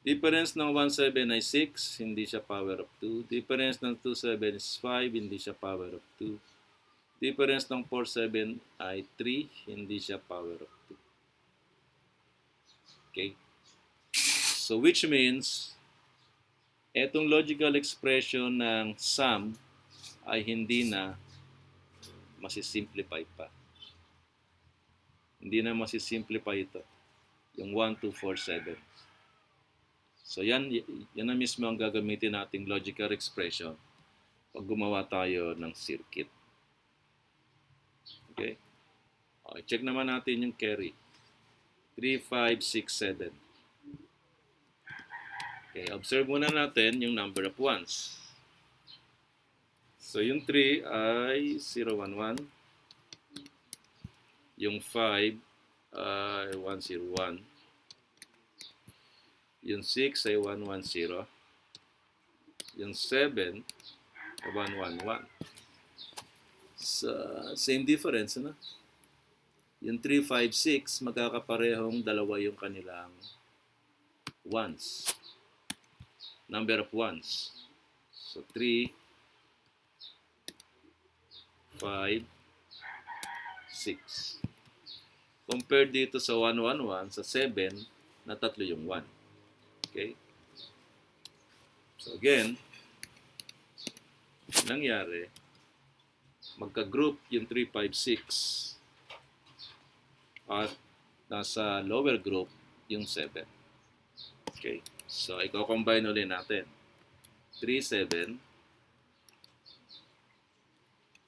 Difference ng 1,7 ay 6, hindi siya power of 2. Difference ng 2,7 is 5, hindi siya power of 2. Difference ng 4,7 ay 3, hindi siya power of 2. Okay? So, which means, etong logical expression ng sum ay hindi na masisimplify pa. Hindi na masisimplify ito. Yung 1, 2, 4, 7. So, yan na mismo ang gagamitin nating logical expression pag gumawa tayo ng circuit. Okay? Okay, check naman natin yung carry. 3, 5, 6, 7. Okay, observe muna natin yung number of ones. So, yung 3 ay 0, 1, 1. Yung 5 ay 1, 0, 1. Yung 6 ay 1, 1, 0. Yung 7 ay 1, 1, 1. So, same difference, ano? Yung 3, 5, 6, magkakaparehong dalawa yung kanilang ones. Number of ones. So, 3, 5, 6. Compared dito sa 1, 1, 1, sa 7, na tatlo yung 1. Okay? So, again, nangyari, magka-group yung 3, 5, 6 at nasa lower group yung 7. Okay? So, i-combine ulit natin. 3, 7,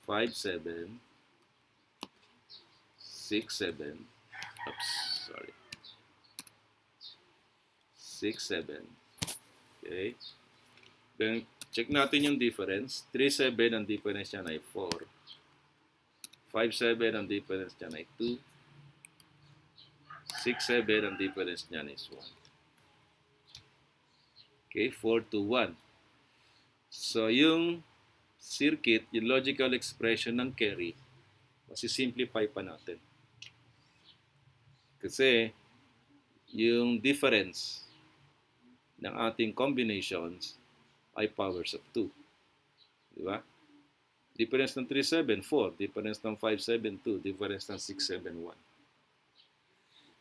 5, 7, 6, 7, oops, sorry. 6, 7. Okay? Then, check natin yung difference. 3, 7, ang difference niya ay 4. 5, 7, ang difference niya ay 2. 6, 7, ang difference niya is 1. Okay, 4 to 1. So, yung circuit, yung logical expression ng carry, masisimplify pa natin. Kasi, yung difference ng ating combinations ay powers of 2. Di ba? Difference ng 3, 7, 4. Difference ng 5, 7, 2. Difference ng 6, 7, 1.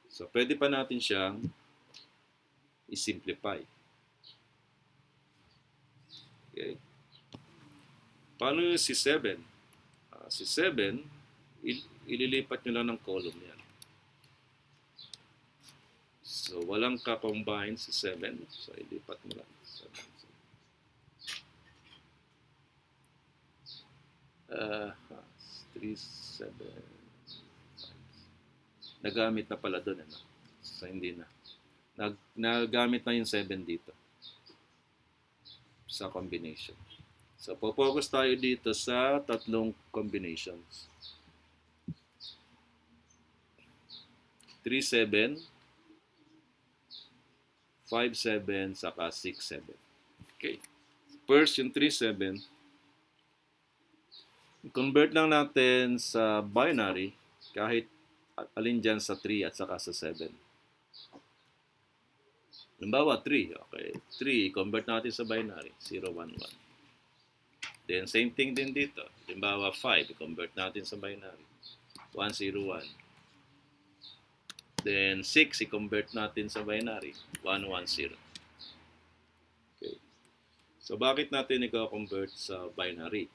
So, pwede pa natin siyang i-simplify. Okay. Paano yung si 7? Si 7, ililipat nyo lang ng column yan. So, walang ka-combine si 7. So, ilipat mo lang. 7. 3, 7. Nagamit na pala doon. Ano? So, hindi na. Nagamit na yung 7 dito sa combination. So, focus tayo dito sa tatlong combinations. 3, 7, 5, 7, saka 6, 7. Okay. First, yung 3, 7. Convert lang natin sa binary kahit alin dyan sa 3 at saka sa 7. Halimbawa, 3. Okay. 3, convert natin sa binary. 0, 1, 1. Then, same thing din dito. Halimbawa, 5, convert natin sa binary. 1, 0, 1. Then, 6, i-convert natin sa binary. 1, 1, 0. Okay. So, bakit natin i-convert sa binary?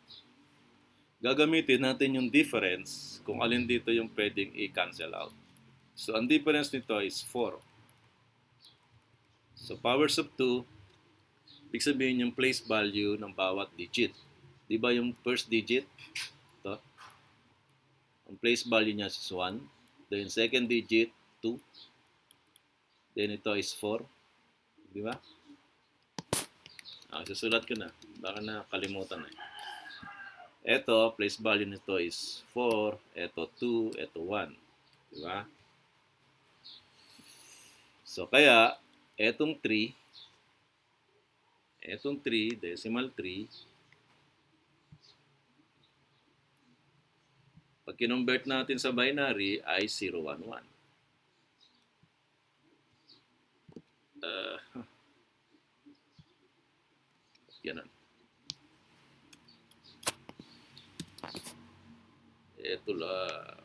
Gagamitin natin yung difference kung alin dito yung pwedeng i-cancel out. So, ang difference nito is 4. So, powers of 2, ibig sabihin yung place value ng bawat digit. Di ba yung first digit? Ito. Ang place value niya is 1. Then, second digit, 2. Then, ito is 4. Di ba? Susulat ko na. Baka nakalimutan na. Ito, place value nito is 4, ito 2, ito 1. Diba? So, kaya, etong 3, decimal 3, pag kinonvert natin sa binary ay 0, 1, 1. Ganun. Ito lang.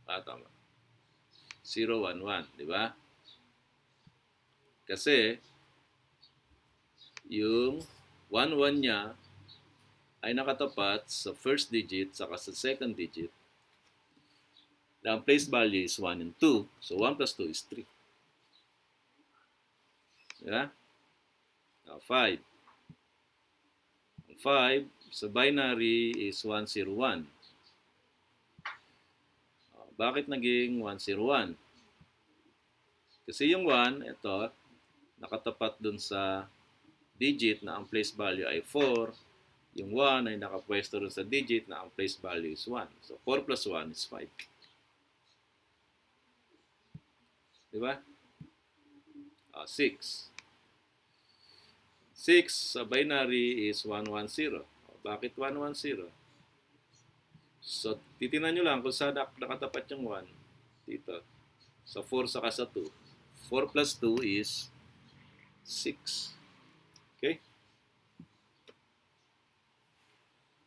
Tama. 0, 1, 1. Diba? Kasi, yung 1, 1 niya ay nakatapat sa first digit saka sa second digit. Na ang place value is 1 and 2. So, 1 plus 2 is 3. Diba? Now, 5. Ang 5 sa binary is 101. Bakit naging 101? Kasi yung 1, ito, nakatapat dun sa digit na ang place value ay 4. Yung 1 ay nakapwesto dun sa digit na ang place value is 1. So, 4 plus 1 is 5. Diba? 6. 6 sa binary is 110. Bakit 110? So, titingnan nyo lang kung saan nakatapat yung 1 dito. Sa 4 saka sa 2. 4 plus 2 is 6. Okay?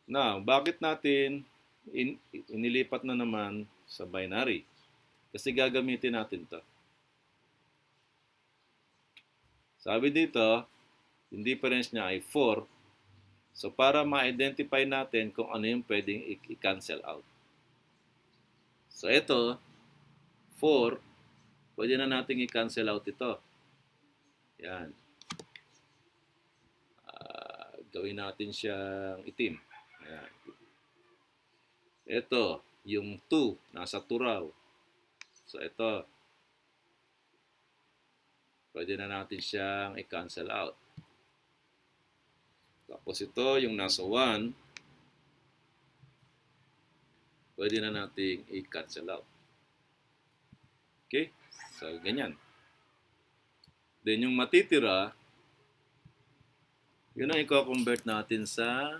Now, bakit natin inilipat na naman sa binary? Kasi gagamitin natin to. Sabi dito, yung difference niya ay 4. So, para ma-identify natin kung ano yung pwedeng i-cancel out. So, ito, 4, pwede na natin i-cancel out ito. Yan. Gawin natin siyang itim. Yan. Ito, yung 2, nasa 2 raw. So, ito, pwede na natin siyang i-cancel out. Tapos ito, yung nasa 1, pwede na nating i-cancel out. Okay? So, ganyan. Then, yung matitira, yun ang i-convert natin sa,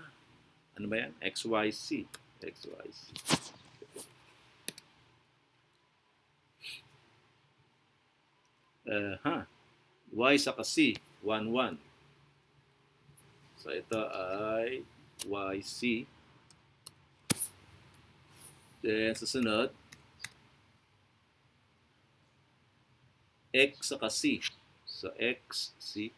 ano ba yan? XYZ. XYZ. Y saka C, 1, 1. So, ito ay YC. Then, susunod, X saka C. So, XC.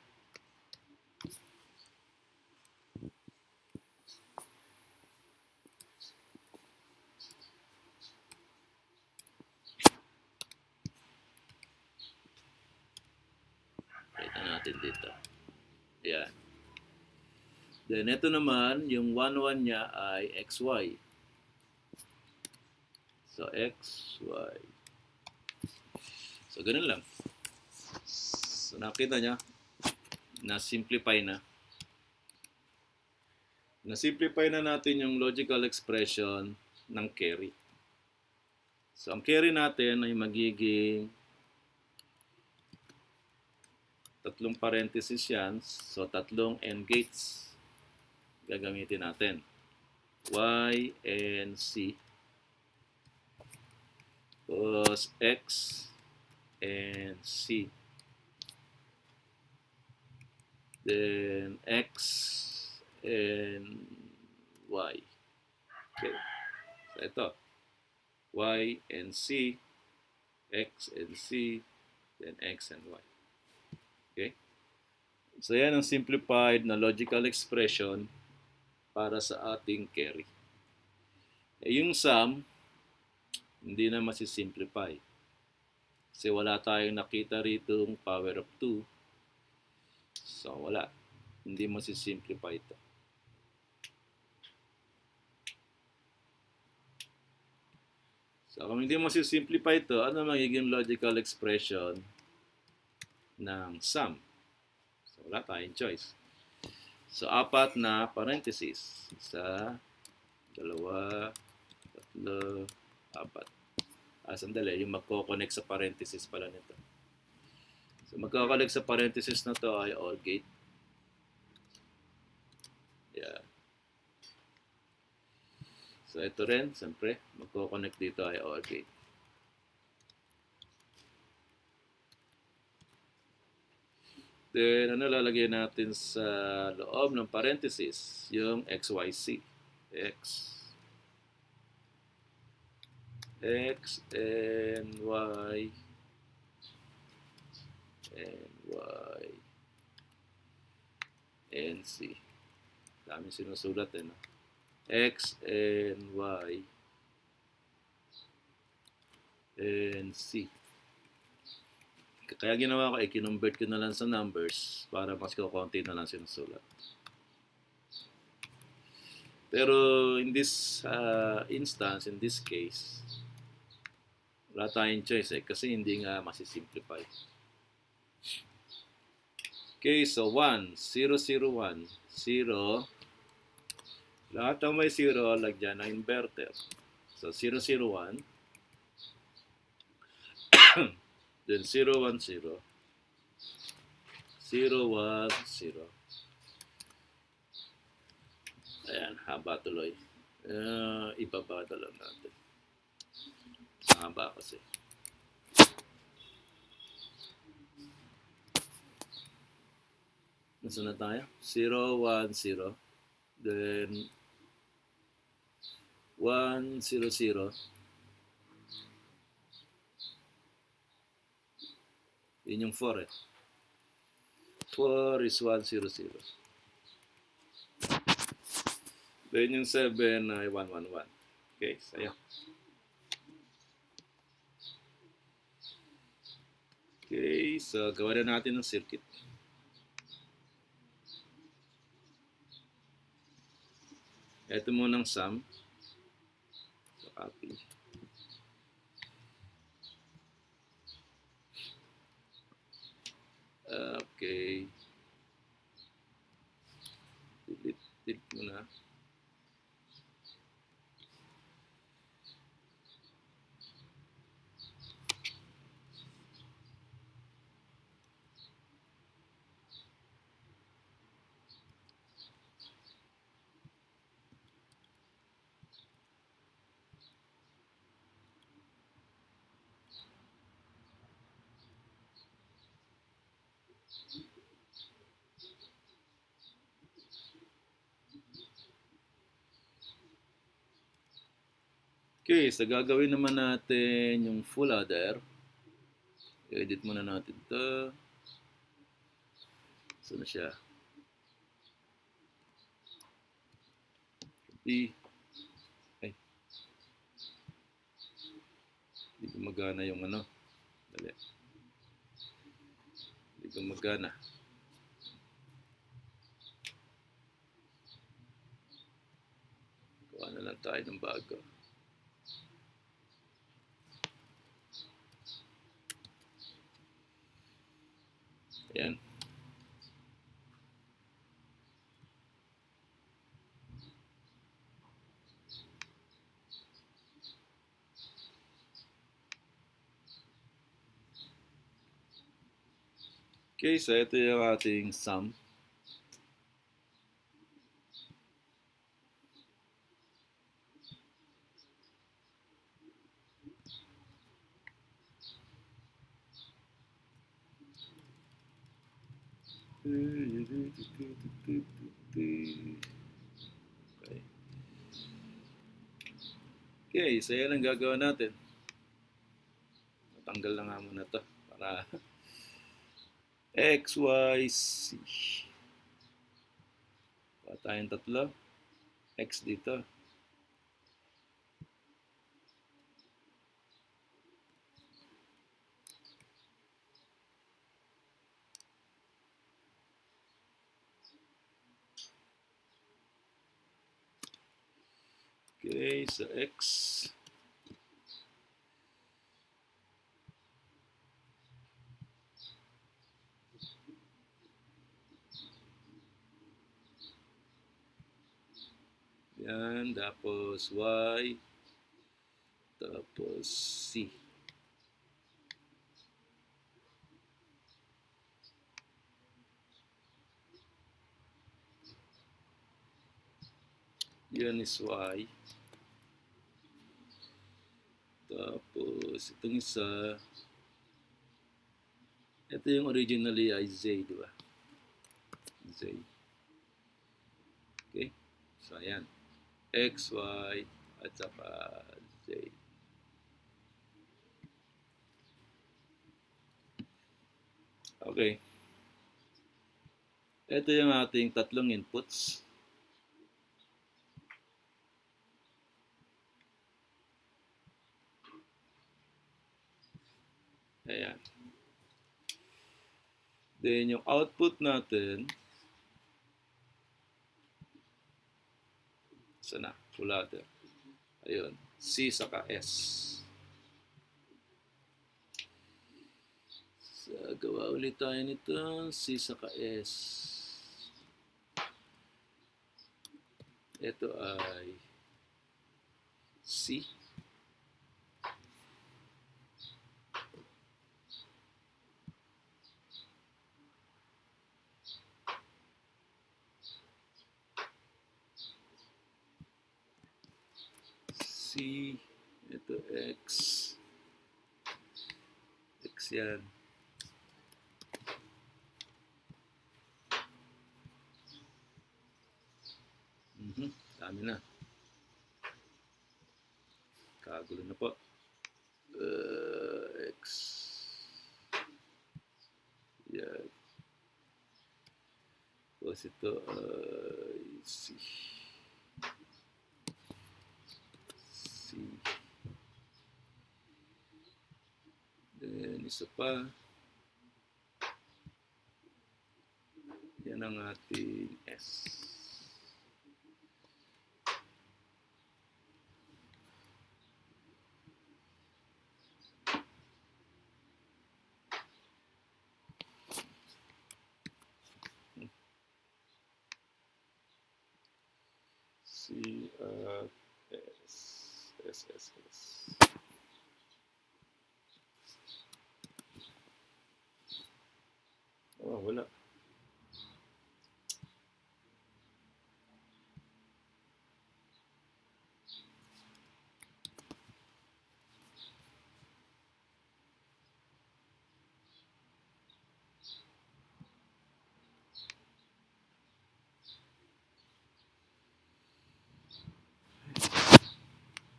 natin dito. Ayan. Then, ito naman, yung 1, 1 niya ay xy. So, xy. So, ganun lang. So, nakita niya, na-simplify na. Na-simplify na natin yung logical expression ng carry. So, ang carry natin ay magiging tatlong parenthesis yan. So, tatlong AND gates gagamitin natin. Y and C. Plus X and C. Then X and Y. Okay. So, ito. Y and C. X and C. Then X and Y. Okay. So, yan ang simplified na logical expression para sa ating carry. Yung sum, hindi na masisimplify. Kasi wala tayong nakita rito yung power of 2. So, wala. Hindi masisimplify ito. So, kung hindi masisimplify ito, ano magiging logical expression ng sum? So, wala tayong choice. So, 4 na parenthesis. 1, 2, 3, 4. Sandali, yung magko-connect sa parenthesis pala nito. So, magko-connect sa parenthesis na to ay OR gate. Yeah. So, ito rin, siyempre, magko-connect dito ay OR gate. Then, ano lalagay natin sa loob ng parenthesis? Yung XYZ. X and Y and C. Dami sinusulat eh, no? X and Y and C. Kaya ginawa ko ay kinonvert ko na lang sa numbers para mas konti na lang sinusulat. Pero in this instance, in this case, wala tayong choice kasi hindi nga masisimplify. Okay, so 1, 0, 0, 1, 0. Lahat ng may 0, lagyan ng inverter. So 0, 0, 1. Then 0, 1, 0. 0, 1, 0. Ayan, haba tuloy. Ibaba na lang natin. Haba kasi. Nasaan na tayo? 0, 1, 0. Then 1, 0, 0. Yun yung 4 eh. 4 is 1, 0, 0. Then yung 7 ay 1, 1, 1. Okay, sayo. Okay, so gawa na natin ng circuit. Ito muna ang sum. So, copy. Okay. Delete muna. Okay, so gagawin naman natin yung full adder. I-edit muna natin ito. So na siya. Ay. Hindi gumagana yung ano. Dali. Hindi gumagana. na tayo ng bago. Ayan. Okay, so ito yung ating sum. Okay, so yan ang gagawin natin. Tanggal na nga muna to para X, Y, Z. Pa tayong tatlo. X dito. Okay, so X. Yan, tapos Y. Tapos C. Yan is Y. Tapos itong isa. Ito yung originally ay Z, di ba? Z. Okay? So, ayan. X, Y, at saka Z. Okay. Ito yung ating tatlong inputs. Ayan. Then, yung output natin, sana, pula. Ayun, C saka S. So, gawa ulit tayo nito, C saka S. Ito ay C. C, ito X. X yan. Dami na. Kagulo na po. X. Yan. Tapos ito ay C. C. Then, isa pa. Yan ang ating S. C at S. S, S, S. Oh, wala.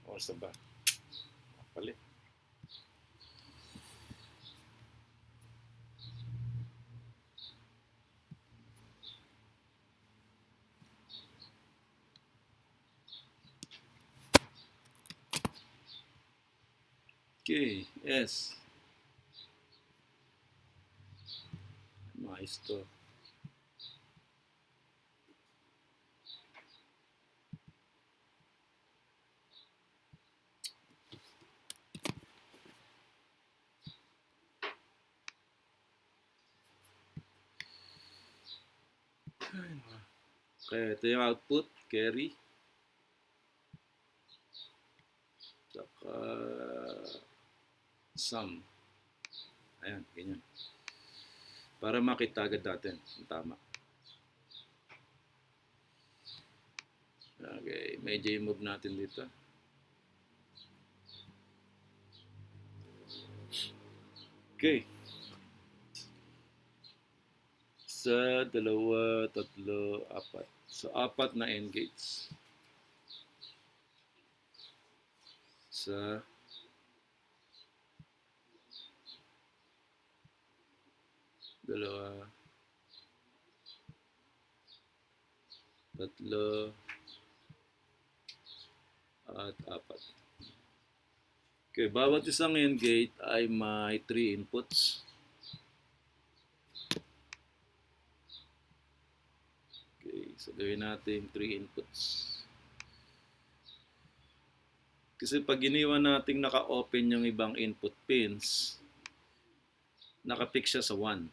Oras na ba? Palit. Okay, S. Mais to. Okay, ito yung output, carry. Saka sum. Ayan, ganyan. Para makita agad natin kung tama. Okay, medyo i-move natin dito. Okay. Isa, dalawa, tatlo, apat. So, apat na AND gates. Isa, dalawa, tatlo, at apat. Okay, bawat isang AND gate ay may 3 inputs. Okay, so gawin natin 3 inputs. Kasi pag iniwan natin naka-open yung ibang input pins, naka-fix siya sa 1.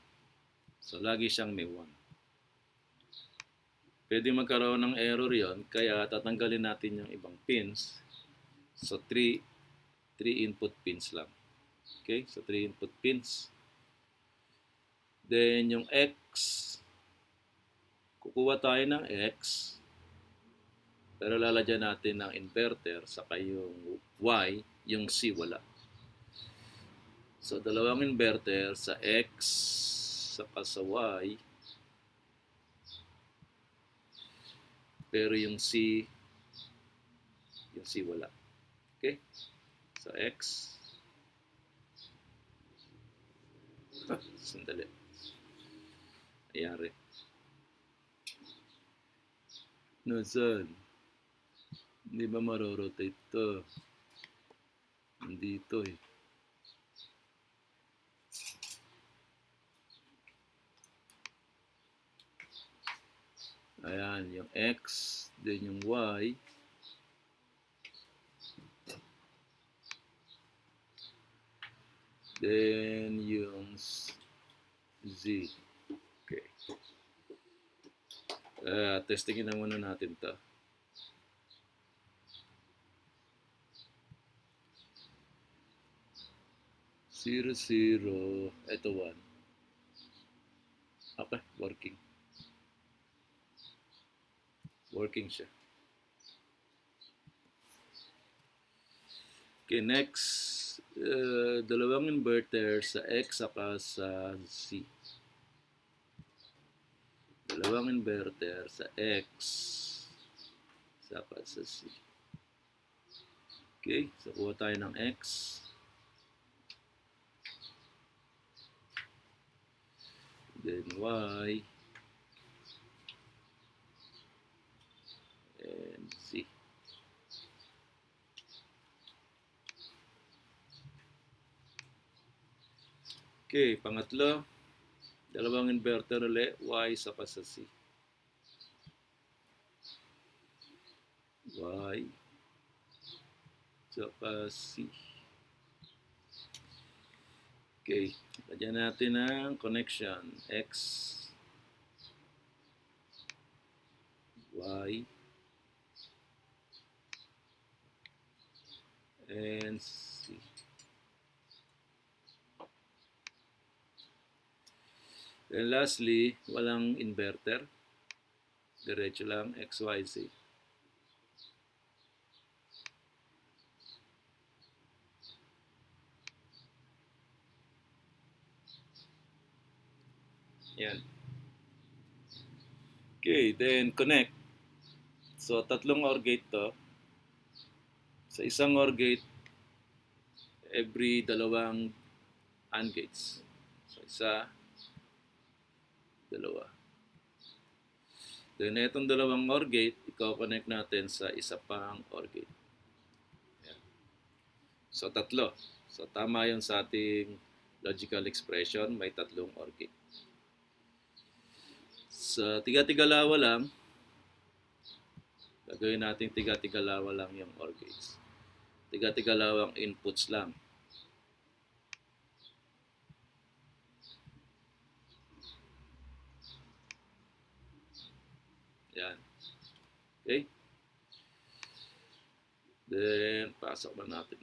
So, lagi siyang may 1. Pwede magkaroon ng error yon, kaya tatanggalin natin yung ibang pins. So, 3 input pins lang. Okay, so 3 input pins. Then, yung X, kukuha tayo ng X, pero lalagyan natin ng inverter, saka yung Y, yung C wala. So, dalawang inverter sa X, saka sa Y, pero yung C wala. Okay? So, X. Sandali. Ayari. Nasaan? Hindi ba marorotate to? Nandito eh. Ayan, yung X, then yung Y. Then yung Z. Okay. Testingin na muna natin to. Zero, zero. Ito 1. Okay, working. Working siya. Okay, next. Dalawang inverter sa X saka sa Z. Dalawang inverter sa X saka sa Z. Okay, so kuha tayo ng X. Then Y. And Z. Okay, pangatlo. Dalawang inverter ulit, Y saka sa C. Y saka C. Okay, lagyan natin ng connection. X, Y, and C. And lastly, walang inverter. Diretso lang X, Y, Z. Yan. Okay, then connect. So, tatlong OR gate to. Sa isang OR gate, every dalawang AND gates. So, isa, dalawa. Then, itong dalawang OR gate, i-connect natin sa isa pang OR gate. Yan. So, tatlo. So, tama yun sa ating logical expression, may tatlong OR gate. Sa tiga-tigalawa lang, gagawin natin tiga-tigalawa lang yung OR gates. Tiga-tigalawang inputs lang. Yan. Okay? Then, pasok na natin.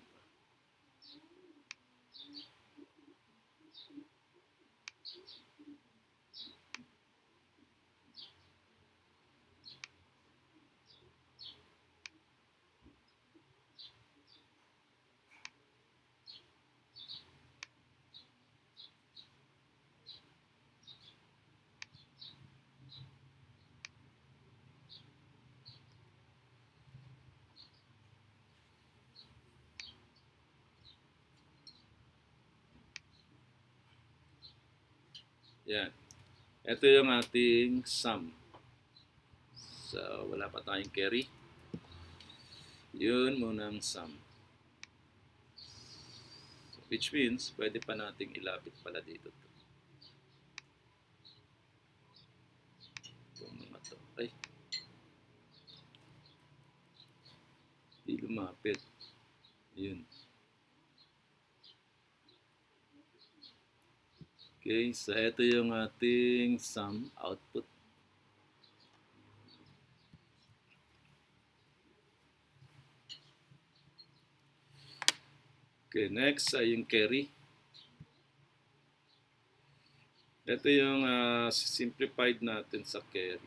Yan. Ito yung ating sum. So, wala pa tayong carry. Yun muna ang sum. Which means, pwede pa nating ilapit pala dito. Itong mga to. Ay. Di lumapit. Yun. Okay, so ito yung ating sum output. Okay, next ay yung carry. Ito yung simplified natin sa carry.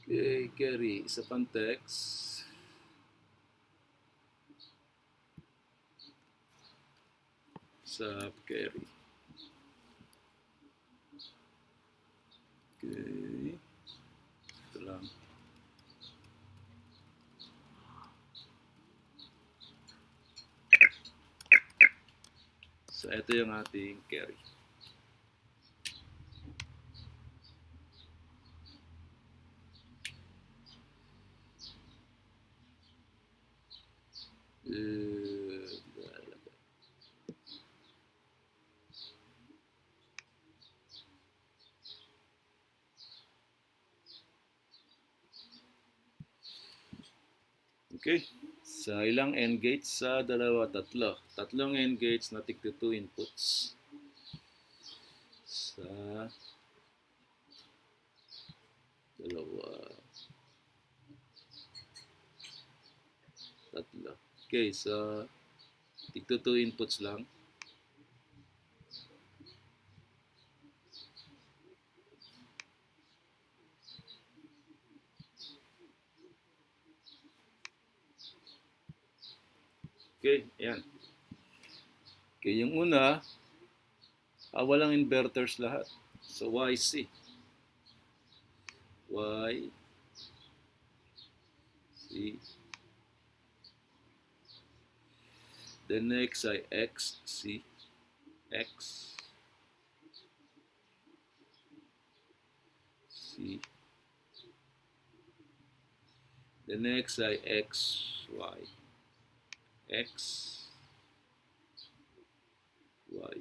Okay, carry. Isa pang text. Sub carry. Okay. Ito lang. So, ito yung ating carry. Okay. Sa ilang AND gates? Sa dalawa, tatlo. Tatlong AND gates na tig 2 inputs. Sa dalawa. Tatlo. Okay, so tig 2 inputs lang. Okay, ayan. Okay, yung una, walang inverters lahat. So, YC. Y, C. The next ay X, C, X, C. The next ay X, Y, X, Y.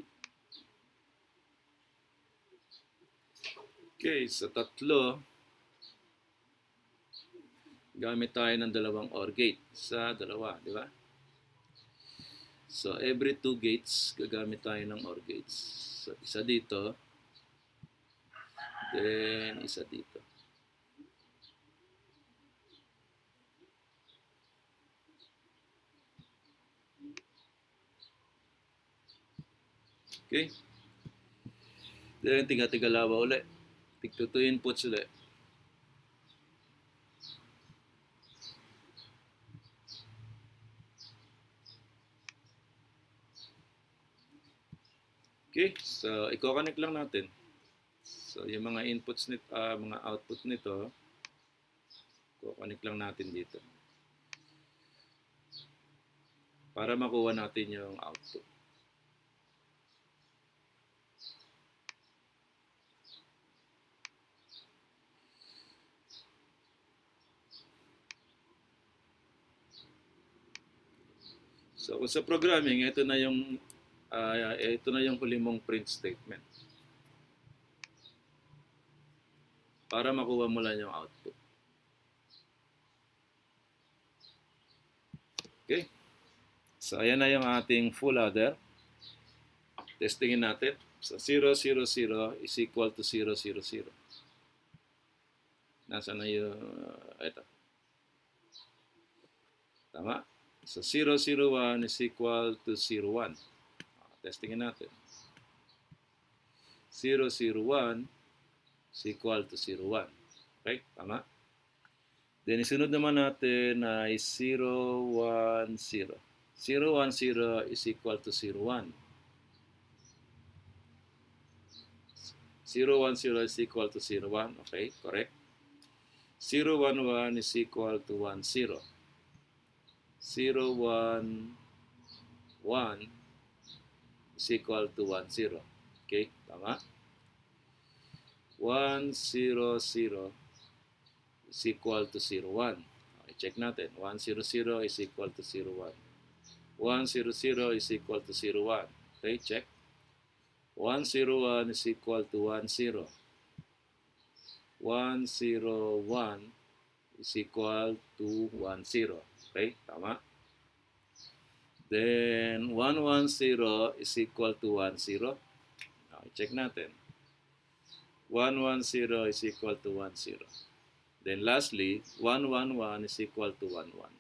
Okay, sa tatlo, gamit tayo ng dalawang OR gate. Sa dalawa, di ba? So, every 2 gates, gagamit tayo ng OR gates. So, isa dito, then isa dito. Okay? Then, tiga-tigalawa ulit. Tig 2 inputs ulit. Okay, so i-connect lang natin. So yung mga inputs nito, mga output nito, i-connect lang natin dito. Para makuha natin yung output. So sa programming, ito na yung huli mong print statement. Para makuha mo lang yung output. Okay? So, ayan na yung ating full adder. Testingin natin. So, 0, 0, 0 is equal to 0, 0, 0. Nasaan na yung... ito. Tama? So, 0, 0, 1 is equal to 0, 1. Testingin natin. 0, 0, 1 is equal to 0, 1. Okay? Tama? Then, isunod naman natin ay 0, 1, 0. 0, 1, 0 is equal to 0, 1. 0, 1, 0 is equal to 0, 1. Okay, correct. 0, 1, 1 is equal to 1, 0. 0, 1, 1 is equal to 1, 0. Okay, tama. 1, 0, 0 is equal to 0, 1. Okay, check natin. 1, 0, 0 is equal to 0, 1. 1, 0, 0 is equal to 0, 1. Okay, check. 1, 0, 1 is equal to 1, 0. 1, 0, 1 is equal to 1, 0. Okay, tama. Then, 1, 1, 0 is equal to 1, 0. Okay, check natin. 1, 1, 0 is equal to 1, 0. Then lastly, 1, 1, 1 is equal to 1, 1.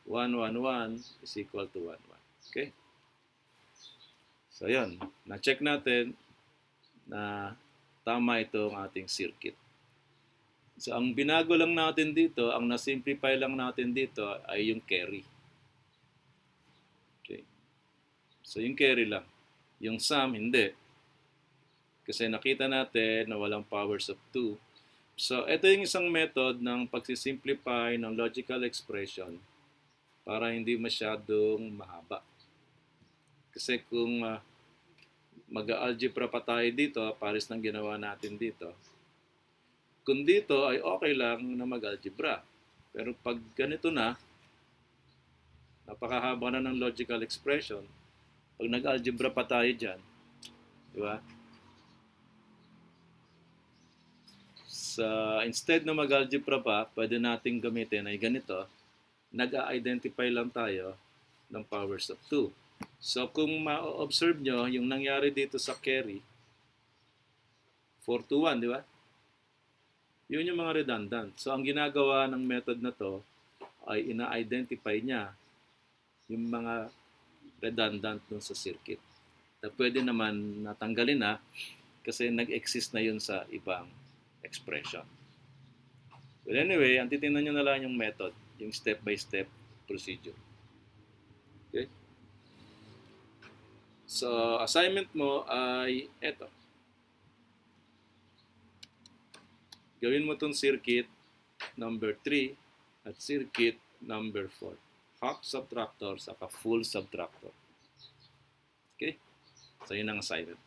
1, 1, 1 is equal to 1, 1. Okay? So, yun. Na-check natin na tama itong ating circuit. So, ang binago lang natin dito, ang na-simplify lang natin dito ay yung carry. Okay? So, yung carry lang. Yung sum, hindi. Kasi nakita natin na walang powers of 2. So, ito yung isang method ng pagsisimplify ng logical expression para hindi masyadong mahaba. Kasi kung mag-algebra pa tayo dito, pares ng ginawa natin dito, kung dito ay okay lang na mag-algebra. Pero pag ganito na, napakahaba na ng logical expression, pag nag-algebra pa tayo dyan, di ba? Instead na mag-algebra pa, pwede nating gamitin ay ganito, nag-identify lang tayo ng powers of 2. So kung ma-observe nyo, yung nangyari dito sa carry, 4 to 1, di ba? Yun yung mga redundant. So ang ginagawa ng method na to ay ina-identify niya yung mga redundant dun sa circuit. Na pwede naman natanggalin na kasi nag-exist na yun sa ibang expression. But anyway, ang titingnan nyo na lang yung method, yung step-by-step procedure. Okay? So, assignment mo ay eto. Gawin mo itong circuit number 3 at circuit number 4. Half subtractor saka full subtractor. Okay? So, yun ang assignment.